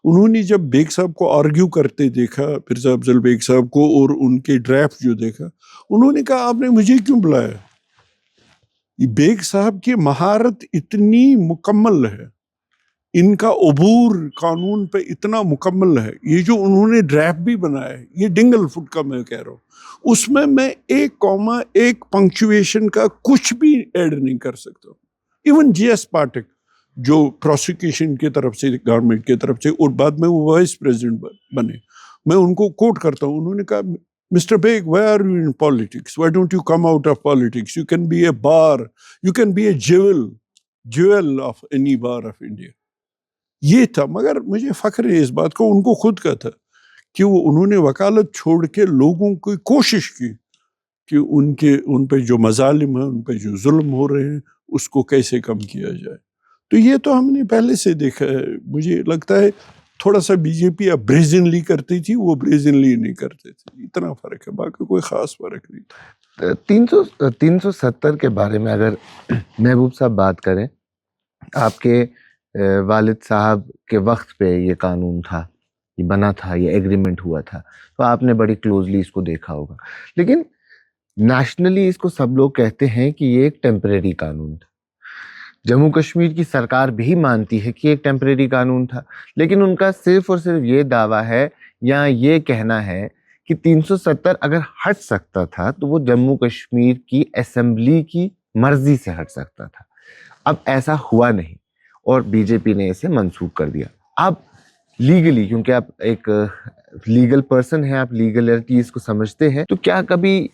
انہوں نے جب بیگ صاحب کو آرگیو کرتے دیکھا, مرزا افضل بیگ صاحب کو, اور ان کے ڈرافٹ جو دیکھا, انہوں نے کہا آپ نے مجھے کیوں بلایا؟ بیگ صاحب کی مہارت اتنی مکمل ہے, ان کا عبور قانون پہ اتنا مکمل ہے, یہ جو انہوں نے ڈرافٹ بھی بنایا ہے یہ ڈنگل فوڈ کا میں کہہ رہا ہوں, اس میں ایک کوما ایک پنکچویشن کا کچھ بھی ایڈ نہیں کر سکتا. ایون جی ایس پاٹک جو پروسیکیوشن کی طرف سے گورنمنٹ کی طرف سے اور بعد میں وہ وائس پریزیڈنٹ بنے, میں ان کو کوٹ کرتا ہوں, انہوں نے کہا Mr. Beg, why are you in politics? Why don't you come out of politics? You can be a bar, you can be a jewel of any bar of India. یہ تھا. مگر مجھے فخر ہے اس بات کو, ان کو خود کا تھا کہ انہوں نے وکالت چھوڑ کے لوگوں کی کوشش کی کہ ان پہ جو مظالم ہیں, ان پہ جو ظلم ہو رہے ہیں, اس کو کیسے کم کیا جائے. تو یہ تو ہم نے پہلے سے دیکھا ہے. مجھے لگتا ہے تھوڑا سا بی جے پی اب بریزنلی کرتی تھی, وہ بریزنلی نہیں کرتے تھے, اتنا فرق ہے, باقی کوئی خاص فرق نہیں تھا. 370 کے بارے میں اگر محبوب صاحب بات کریں, آپ کے والد صاحب کے وقت پہ یہ قانون تھا, یہ بنا تھا, یہ ایگریمنٹ ہوا تھا, تو آپ نے بڑی کلوزلی اس کو دیکھا ہوگا. لیکن نیشنلی اس کو سب لوگ کہتے ہیں کہ یہ ایک ٹیمپریری قانون تھا. جموں کشمیر کی سرکار بھی مانتی ہے کہ ایک ٹیمپریری قانون تھا, لیکن ان کا صرف اور صرف یہ دعویٰ ہے یا یہ کہنا ہے کہ 370 اگر ہٹ سکتا تھا تو وہ جموں کشمیر کی اسمبلی کی مرضی سے ہٹ سکتا تھا. اب ایسا ہوا نہیں اور بی جے پی نے اسے منسوخ کر دیا. اب لیگلی, کیونکہ آپ ایک لیگل پرسن ہیں, آپ لیگلٹیز کو سمجھتے ہیں, تو کیا کبھی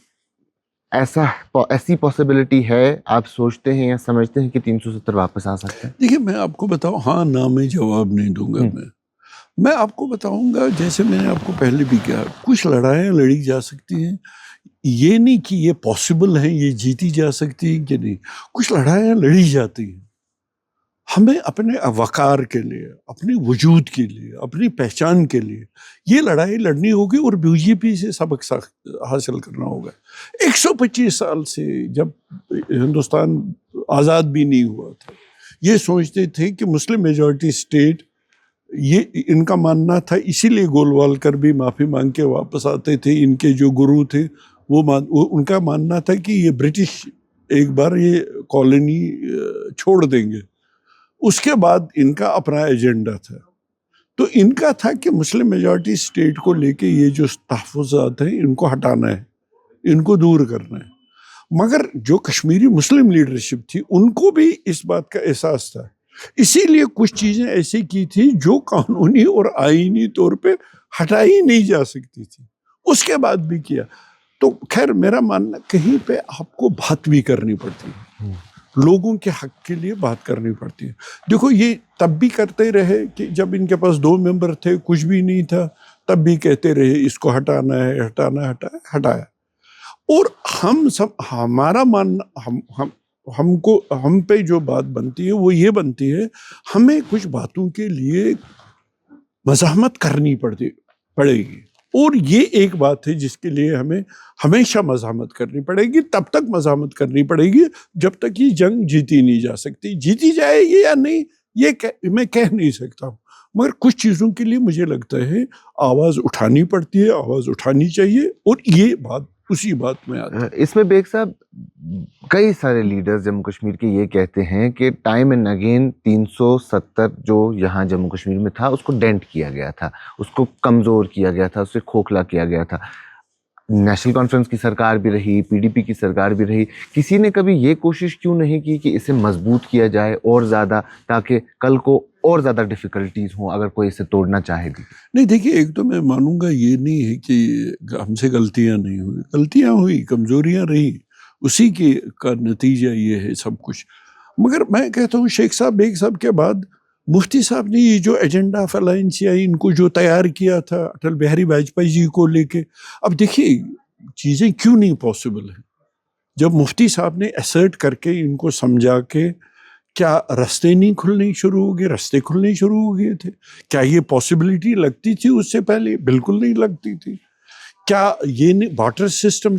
ایسی پاسبلٹی ہے, آپ سوچتے ہیں یا سمجھتے ہیں کہ 370 واپس آ سکتے ہیں؟ دیکھیے میں آپ کو بتاؤں, ہاں نہ میں جواب نہیں دوں گا. میں آپ کو بتاؤں گا, جیسے میں نے آپ کو پہلے بھی کہا, کچھ لڑائیاں لڑی جا سکتی ہیں, یہ نہیں کہ یہ پاسبل ہے, یہ جیتی جا سکتی ہے کہ نہیں. کچھ لڑائیاں لڑی جاتی ہیں. ہمیں اپنے وقار کے لیے, اپنے وجود کے لیے, اپنی پہچان کے لیے یہ لڑائی لڑنی ہوگی اور بی جے پی سے سبق حاصل کرنا ہوگا. 125 سال سے جب ہندوستان آزاد بھی نہیں ہوا تھا, یہ سوچتے تھے کہ مسلم میجورٹی اسٹیٹ, یہ ان کا ماننا تھا, اسی لیے گولوالکر بھی معافی مانگ کے واپس آتے تھے. ان کے جو گرو تھے وہ ان کا ماننا تھا کہ یہ برٹش ایک بار یہ کالونی چھوڑ دیں گے. اس کے بعد ان کا اپنا ایجنڈا تھا. تو ان کا تھا کہ مسلم میجورٹی اسٹیٹ کو لے کے یہ جو تحفظات ہیں ان کو ہٹانا ہے, ان کو دور کرنا ہے. مگر جو کشمیری مسلم لیڈرشپ تھی ان کو بھی اس بات کا احساس تھا, اسی لیے کچھ چیزیں ایسی کی تھی جو قانونی اور آئینی طور پہ ہٹائی نہیں جا سکتی تھی, اس کے بعد بھی کیا. تو خیر میرا ماننا کہیں پہ آپ کو بات بھی کرنی پڑتی ہے, لوگوں کے حق کے لیے بات کرنی پڑتی ہے. دیکھو یہ تب بھی کرتے رہے کہ جب ان کے پاس 2 ممبر تھے, کچھ بھی نہیں تھا, تب بھی کہتے رہے اس کو ہٹانا ہے, ہٹایا. اور ہم سب, ہمارا ماننا, ہم پہ جو بات بنتی ہے وہ یہ بنتی ہے, ہمیں کچھ باتوں کے لیے مزاحمت کرنی پڑے گی. اور یہ ایک بات ہے جس کے لیے ہمیں ہمیشہ مزاحمت کرنی پڑے گی، تب تک مزاحمت کرنی پڑے گی جب تک یہ جنگ جیتی نہیں جا سکتی. جیتی جائے گی یا نہیں یہ میں کہہ نہیں سکتا ہوں، مگر کچھ چیزوں کے لیے مجھے لگتا ہے آواز اٹھانی پڑتی ہے، آواز اٹھانی چاہیے، اور یہ بات اسی بات میں آتی ہے. اس میں بیگ صاحب کئی سارے لیڈرز جموں کشمیر کے یہ کہتے ہیں کہ ٹائم اینڈ اگین 370 جو یہاں جموں کشمیر میں تھا اس کو ڈینٹ کیا گیا تھا، اس کو کمزور کیا گیا تھا، اسے کھوکھلا کیا گیا تھا. نیشنل کانفرنس کی سرکار بھی رہی، پی ڈی پی کی سرکار بھی رہی، کسی نے کبھی یہ کوشش کیوں نہیں کی کہ اسے مضبوط کیا جائے اور زیادہ، تاکہ کل کو اور زیادہ ڈیفیکلٹیز ہوں اگر کوئی اسے توڑنا چاہے بھی؟ نہیں دیکھیے، ایک تو میں مانوں گا یہ نہیں ہے کہ ہم سے غلطیاں نہیں ہوئی، غلطیاں ہوئی، کمزوریاں رہی، اسی کا نتیجہ یہ ہے سب کچھ. مگر میں کہتا ہوں شیخ صاحب بیگ صاحب کے بعد مفتی صاحب نے یہ جو ایجنڈا آف الائنس یا ان کو جو تیار کیا تھا اٹل بہاری واجپئی جی کو لے کے، اب دیکھیے چیزیں کیوں نہیں پاسبل ہیں. جب مفتی صاحب نے اسرٹ کر کے ان کو سمجھا کے کیا رستے نہیں کھلنے شروع ہو گئے، رستے کھلنے شروع ہو گئے تھے. کیا یہ پاسبلٹی لگتی تھی اس سے پہلے؟ بالکل نہیں لگتی تھی. کیا یہ واٹر سسٹم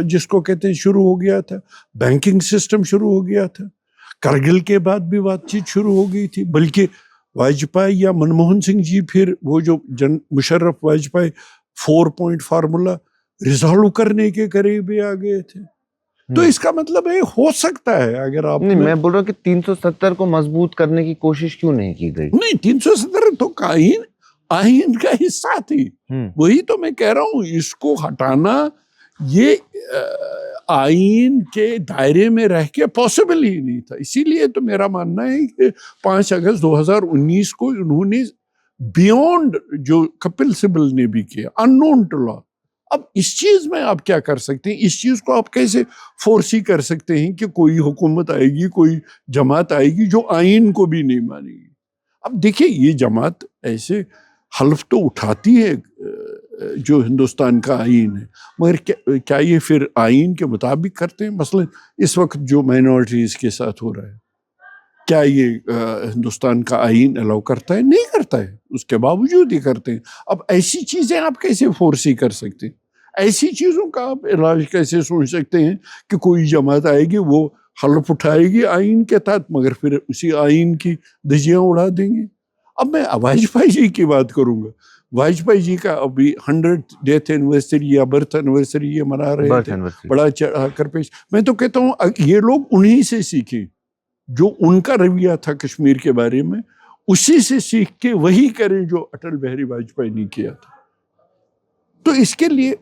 جس کو کہتے ہیں شروع ہو گیا تھا، بینکنگ سسٹم شروع ہو گیا تھا، کرگل کے بعد بھی بات چیت شروع ہو گئی تھی. بلکہ واجپئی یا منموہن سنگھ جی پھر وہ جو Musharraf Vajpayee 4 point formula resolve کرنے کے قریب بھی آ گئے تھے. تو اس کا مطلب ہے ہو سکتا ہے اگر آپ نہیں، میں بول رہا ہوں کہ 370 کو مضبوط کرنے کی کوشش کیوں نہیں کی گئی؟ نہیں، 370 تو آئین کا حصہ تھی، وہی تو میں کہہ رہا ہوں. اس کو ہٹانا یہ آئین کے دائرے میں رہ کے پاسبل ہی نہیں تھا. اسی لیے تو میرا ماننا ہے کہ 5 اگست 2019 کو انہوں نے بیونڈ جو کپل سبل نے بھی کیا، ان نون ٹو لا. اب اس چیز میں آپ کیا کر سکتے ہیں؟ اس چیز کو آپ کیسے فورسی کر سکتے ہیں کہ کوئی حکومت آئے گی، کوئی جماعت آئے گی جو آئین کو بھی نہیں مانے گی؟ اب دیکھیے یہ جماعت ایسے حلف تو اٹھاتی ہے جو ہندوستان کا آئین ہے، مگر کیا یہ پھر آئین کے مطابق کرتے ہیں؟ مثلا اس وقت جو مائنورٹیز کے ساتھ ہو رہا ہے، کیا یہ ہندوستان کا آئین الاؤ کرتا ہے؟ نہیں کرتا ہے، اس کے باوجود ہی کرتے ہیں. اب ایسی چیزیں آپ کیسے فورسی کر سکتے ہیں؟ ایسی چیزوں کا آپ علاج کیسے سوچ سکتے ہیں کہ کوئی جماعت آئے گی، وہ حلف اٹھائے گی آئین کے تحت، مگر پھر اسی آئین کی دھجیاں اڑا دیں گے؟ اب میں واجپئی جی کی بات کروں گا. واجپئی جی کا ابھی 100 ڈیتھ اینیورسری یا برتھ اینیورسری یہ منا رہے تھے، بڑا چڑھا کر پیش. میں تو کہتا ہوں یہ لوگ انہی سے سیکھیں جو ان کا رویہ تھا کشمیر کے بارے میں، اسی سے سیکھ کے وہی کریں جو اٹل بہاری واجپئی نے کیا تھا. تو اس کے لیے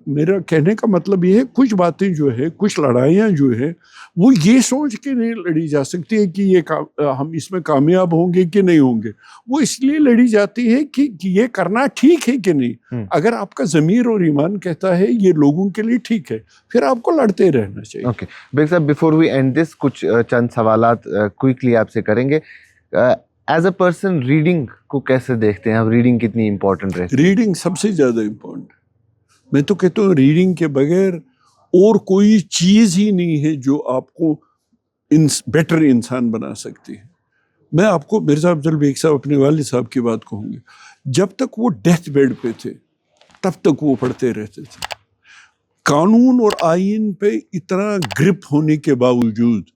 میرا کہنے کا مطلب یہ ہے کچھ باتیں جو ہے، کچھ لڑائیاں جو ہے وہ یہ سوچ کے نہیں لڑی جا سکتی ہے کہ یہ ہم اس میں کامیاب ہوں گے کہ نہیں ہوں گے. وہ اس لیے لڑی جاتی ہے کہ یہ کرنا ٹھیک ہے کہ نہیں. اگر آپ کا ضمیر اور ایمان کہتا ہے یہ لوگوں کے لیے ٹھیک ہے، پھر آپ کو لڑتے رہنا چاہیے. اوکے بیگ صاحب، بیفور وی اینڈ دس کچھ چند سوالات کوئکلی آپ سے کریں گے. ایز اے پرسن ریڈنگ کو کیسے دیکھتے ہیں آپ؟ ریڈنگ کتنی امپورٹنٹ رہتی ہے؟ ریڈنگ سب سے زیادہ امپورٹنٹ. میں تو کہتا ہوں ریڈنگ کے بغیر اور کوئی چیز ہی نہیں ہے جو آپ کو بیٹر انسان بنا سکتی ہے. میں آپ کو مرزا افضل بیگ صاحب اپنے والد صاحب کی بات کہوں گی. جب تک وہ ڈیتھ بیڈ پہ تھے تب تک وہ پڑھتے رہتے تھے. قانون اور آئین پہ اتنا گرپ ہونے کے باوجود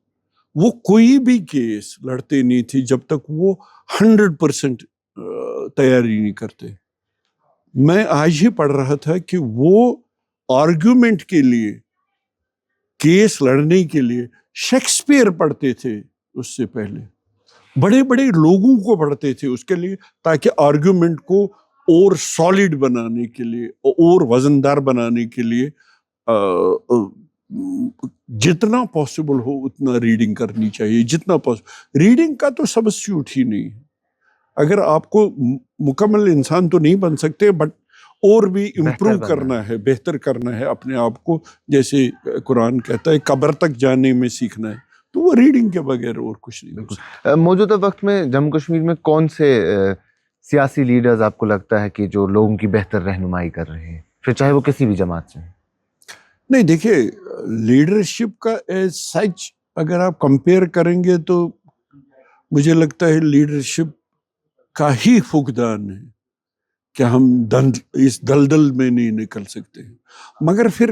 وہ کوئی بھی کیس لڑتے نہیں تھے جب تک وہ 100% تیاری نہیں کرتے. میں آج ہی پڑھ رہا تھا کہ وہ آرگیومنٹ کے لیے، کیس لڑنے کے لیے شیکسپیئر پڑھتے تھے. اس سے پہلے بڑے بڑے لوگوں کو پڑھتے تھے اس کے لیے، تاکہ آرگیومنٹ کو اور سالڈ بنانے کے لیے اور وزندار بنانے کے لیے جتنا پاسبل ہو اتنا ریڈنگ کرنی چاہیے. جتنا پاسبل ریڈنگ کا تو سبسٹیوٹ ہی نہیں ہے. اگر آپ کو مکمل انسان تو نہیں بن سکتے، بٹ اور بھی امپروو کرنا ہے، بہتر کرنا ہے اپنے آپ کو. جیسے قرآن کہتا ہے قبر تک جانے میں سیکھنا ہے، تو وہ ریڈنگ کے بغیر اور کچھ نہیں. موجودہ وقت میں جموں کشمیر میں کون سے سیاسی لیڈرز آپ کو لگتا ہے کہ جو لوگوں کی بہتر رہنمائی کر رہے ہیں، پھر چاہے وہ کسی بھی جماعت سے؟ نہیں دیکھیے، لیڈرشپ کا ایز سچ اگر آپ کمپیئر کریں گے تو مجھے لگتا ہے لیڈرشپ کا ہی فقدان ہے کہ ہم اس دلدل میں نہیں نکل سکتے ہیں. مگر پھر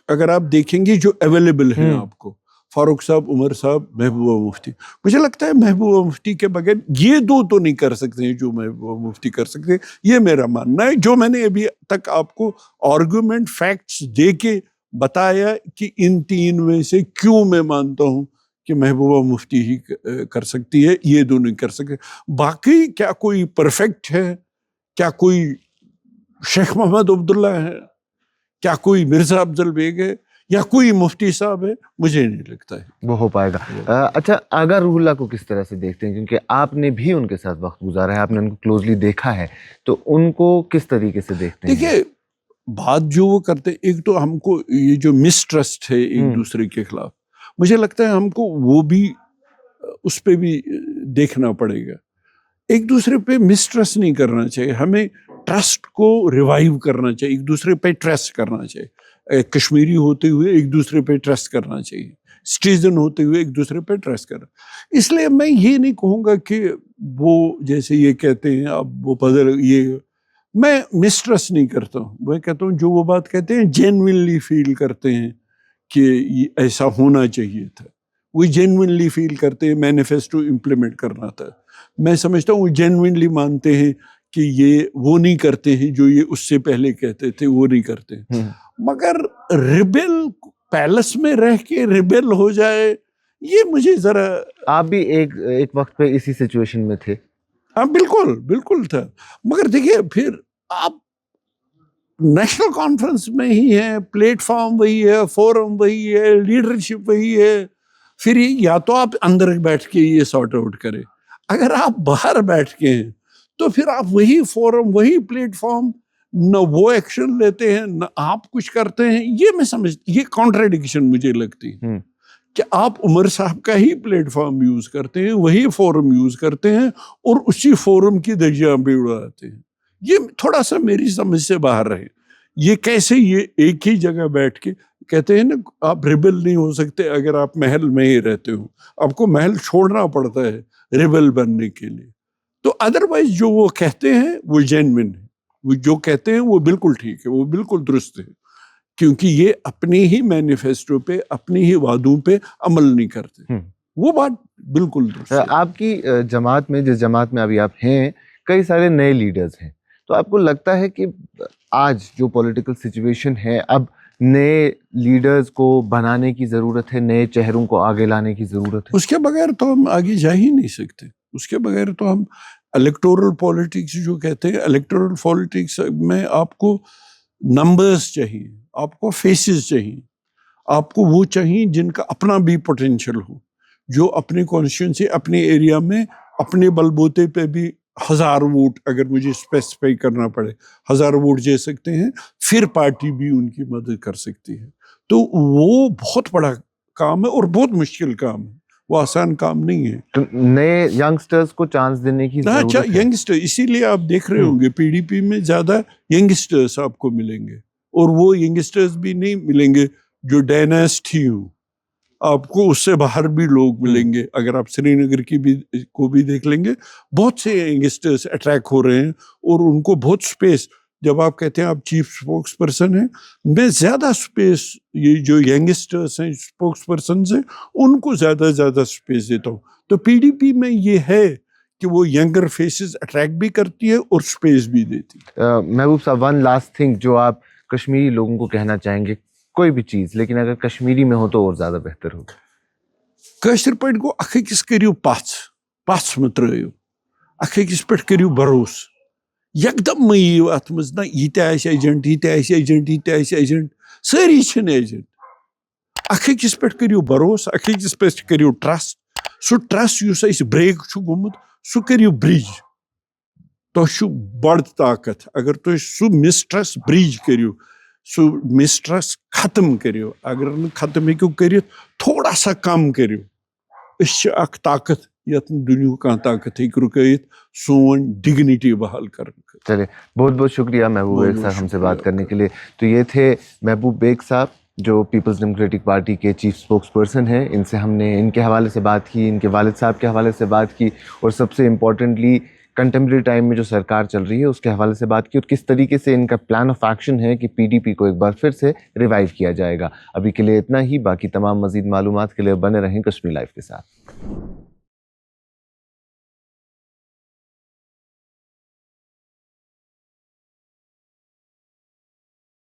اگر آپ دیکھیں گے جو اویلیبل ہیں آپ کو، فاروق صاحب، عمر صاحب، محبوبہ مفتی، مجھے لگتا ہے محبوبہ مفتی کے بغیر یہ دو تو نہیں کر سکتے ہیں جو محبوبہ مفتی کر سکتے ہیں. یہ میرا ماننا ہے. جو میں نے ابھی تک آپ کو آرگومنٹ فیکٹس دے کے بتایا کہ ان تین میں سے کیوں میں مانتا ہوں کہ محبوبہ مفتی ہی کر سکتی ہے، یہ دو نہیں کر سکتے. باقی کیا کوئی پرفیکٹ ہے؟ کیا کوئی شیخ محمد عبداللہ ہے؟ کیا کوئی مرزا افضل بیگ ہے؟ یا کوئی مفتی صاحب ہے؟ مجھے نہیں لگتا ہے وہ ہو پائے گا. اچھا، آغا روح اللہ کو کس طرح سے دیکھتے ہیں؟ کیونکہ آپ نے بھی ان کے ساتھ وقت گزارا ہے، آپ نے ان کو کلوزلی دیکھا ہے، تو ان کو کس طریقے سے دیکھتے ہیں؟ دیکھیے، بات جو وہ کرتے، ایک تو ہم کو یہ جو مسٹرسٹ ہے ایک دوسرے کے خلاف، مجھے لگتا ہے ہم کو وہ بھی اس پہ بھی دیکھنا پڑے گا. ایک دوسرے پہ مسٹرسٹ نہیں کرنا چاہیے، ہمیں ٹرسٹ کو ریوائیو کرنا چاہیے، ایک دوسرے پہ ٹرسٹ کرنا چاہیے. کشمیری ہوتے ہوئے ایک دوسرے پہ ٹرسٹ کرنا چاہیے، سٹیزن ہوتے ہوئے ایک دوسرے پہ ٹرسٹ کرنا. اس لیے میں یہ نہیں کہوں گا کہ وہ جیسے یہ کہتے ہیں اب وہ بدل، یہ میں مسٹرسٹ نہیں کرتا ہوں. میں کہتا ہوں جو وہ بات کہتے ہیں جینوئنلی فیل کرتے ہیں کہ یہ ایسا ہونا چاہیے تھا، وہ جینوئنلی فیل کرتے ہیں مینیفیسٹو امپلیمنٹ کرنا تھا. میں سمجھتا ہوں وہ جینوئنلی مانتے ہیں کہ یہ وہ نہیں کرتے ہیں جو یہ اس سے پہلے کہتے تھے، وہ نہیں کرتے. مگر ریبل پیلس میں رہ کے ریبل ہو جائے، یہ مجھے ذرا. آپ بھی ایک وقت پہ اسی سچویشن میں تھے. ہاں بالکل بالکل تھا. مگر دیکھیے پھر آپ نیشنل کانفرنس میں ہی ہیں، پلیٹ فارم وہی ہے، فورم وہی ہے، لیڈرشپ وہی ہے. پھر یا تو آپ اندر بیٹھ کے یہ سارٹ آؤٹ کریں، اگر آپ باہر بیٹھ کے ہیں تو پھر آپ وہی فورم، وہی پلیٹ فارم، نہ وہ ایکشن لیتے ہیں نہ آپ کچھ کرتے ہیں. یہ میں یہ کانٹراڈکشن مجھے لگتی ہے کہ آپ عمر صاحب کا ہی پلیٹ فارم یوز کرتے ہیں، وہی فورم یوز کرتے ہیں اور اسی فورم کی دھجیاں بھی اڑاتے ہیں. یہ تھوڑا سا میری سمجھ سے باہر رہے. یہ کیسے یہ ایک ہی جگہ بیٹھ کے کہتے ہیں نا، آپ ریبل نہیں ہو سکتے اگر آپ محل میں ہی رہتے ہو، آپ کو محل چھوڑنا پڑتا ہے ریبل بننے کے لیے. تو ادروائز جو وہ کہتے ہیں وہ جینوین ہے، وہ جو کہتے ہیں وہ بالکل ٹھیک ہے، وہ بالکل درست ہے، کیونکہ یہ اپنی ہی مینیفیسٹو پہ، اپنی ہی وعدوں پہ عمل نہیں کرتے. وہ بات بالکل درست ہے. آپ کی جماعت میں، جس جماعت میں ابھی آپ ہیں، کئی سارے نئے لیڈرز ہیں، تو آپ کو لگتا ہے کہ آج جو پولیٹیکل سچویشن ہے، اب نئے لیڈرز کو بنانے کی ضرورت ہے، نئے چہروں کو آگے لانے کی ضرورت ہے؟ اس کے بغیر تو ہم آگے جا ہی نہیں سکتے. اس کے بغیر تو ہم الیکٹورل پالیٹکس جو کہتے ہیں، الیکٹورل پالیٹکس میں آپ کو نمبرز چاہیے، آپ کو فیسز چاہیے، آپ کو وہ چاہیے جن کا اپنا بھی پوٹینشیل ہو، جو اپنے کانسٹیٹوئنسی، اپنے ایریا میں اپنے بلبوتے پہ بھی 1000 ووٹ، اگر مجھے اسپیسیفائی کرنا پڑے 1000 ووٹ دے سکتے ہیں، پھر پارٹی بھی ان کی مدد کر سکتی ہے. تو وہ بہت بڑا کام ہے اور بہت مشکل کام ہے، وہ آسان کام نہیں ہے. تو نئے ینگسٹرز کو چانس دینے کی ضرورت ہے. ینگسٹر، اسی لیے آپ دیکھ رہے ہوں گے پی ڈی پی میں زیادہ ینگسٹرز آپ کو ملیں گے، اور وہ ینگسٹرز بھی نہیں ملیں گے جو ڈائناسٹی ہوں. آپ کو اس سے باہر بھی لوگ ملیں گے. اگر آپ سری نگر کی کو بھی دیکھ لیں گے، بہت سے ینگسٹرز اٹریک ہو رہے ہیں اور ان کو بہت سپیس. جب آپ کہتے ہیں آپ چیف اسپوکس پرسن ہیں، میں زیادہ سپیس یہ جو ینگسٹرز ہیں اسپوکس پرسنز ہیں ان کو زیادہ سپیس دیتا ہوں. تو پی ڈی پی میں یہ ہے کہ وہ ینگر فیسز اٹریکٹ بھی کرتی ہے اور سپیس بھی دیتی ہے. محبوب صاحب، ون لاسٹ تھنگ جو آپ کشمیری لوگوں کو کہنا چاہیں گے، کوئی بھی چیز، لیکن اگر کشمیری میں ہو تو اور زیادہ بہتر ہوگا. کاشر پٲٹھۍ گوٚو اکھ أکِس کٔرِو پژھ مہٕ ترٲیِو، اکھ أکِس پٮ۪ٹھ کٔرِو بروسہٕ. یکدم مہٕ یِیِو اَتھ منٛز نہ یہِ تہِ آسہِ ایجنٹ، یہِ تہِ آسہِ ایجنٹ، یہِ تہِ آسہِ ایجنٹ. سٲری چھِنہٕ ایجنٹ. اکھ أکِس پٮ۪ٹھ کٔرِو بروسہٕ، اکھ أکِس پٮ۪ٹھ کٔرِو ٹرسٹ. سُہ ٹرسٹ یُس اَسہِ بریک چھُ گوٚمُت سُہ کٔرِو برٛج. تۄہہِ چھُ بڑٕ طاقت اگر تُہۍ سُہ مسٹرس برٛج کٔرِو، سُہ مسٹرس ختم کٔرِو. اگر نہٕ ختم ہیٚکِو کٔرِتھ تھوڑا سا کم کٔرِو. أسۍ چھِ اکھ طاقت یتھ نہٕ دُنیہُک کانٛہہ طاقت ہیٚکہِ رُکٲیِتھ سون ڈگنیٹی بحال کرنے. چلے، بہت بہت شکریہ محبوب بیگ صاحب ہم سے بات کرنے کے لیے. تو یہ تھے محبوب بیگ صاحب جو پیپلز ڈیموکریٹک پارٹی کے چیف اسپوکس پرسن ہیں. ان سے ہم نے ان کے حوالے سے بات کی، ان کے والد صاحب کے حوالے سے بات کی، اور سب سے امپورٹنٹلی کنٹمپریری ٹائم میں جو سرکار چل رہی ہے اس کے حوالے سے بات کی اور کس طریقے سے ان کا پلان آف ایکشن ہے کہ پی ڈی پی کو ایک بار پھر سے ریوائیو کیا جائے گا. ابھی کے لیے اتنا ہی. باقی تمام مزید معلومات کے لیے بنے رہیں کشمیر لائیو کے ساتھ.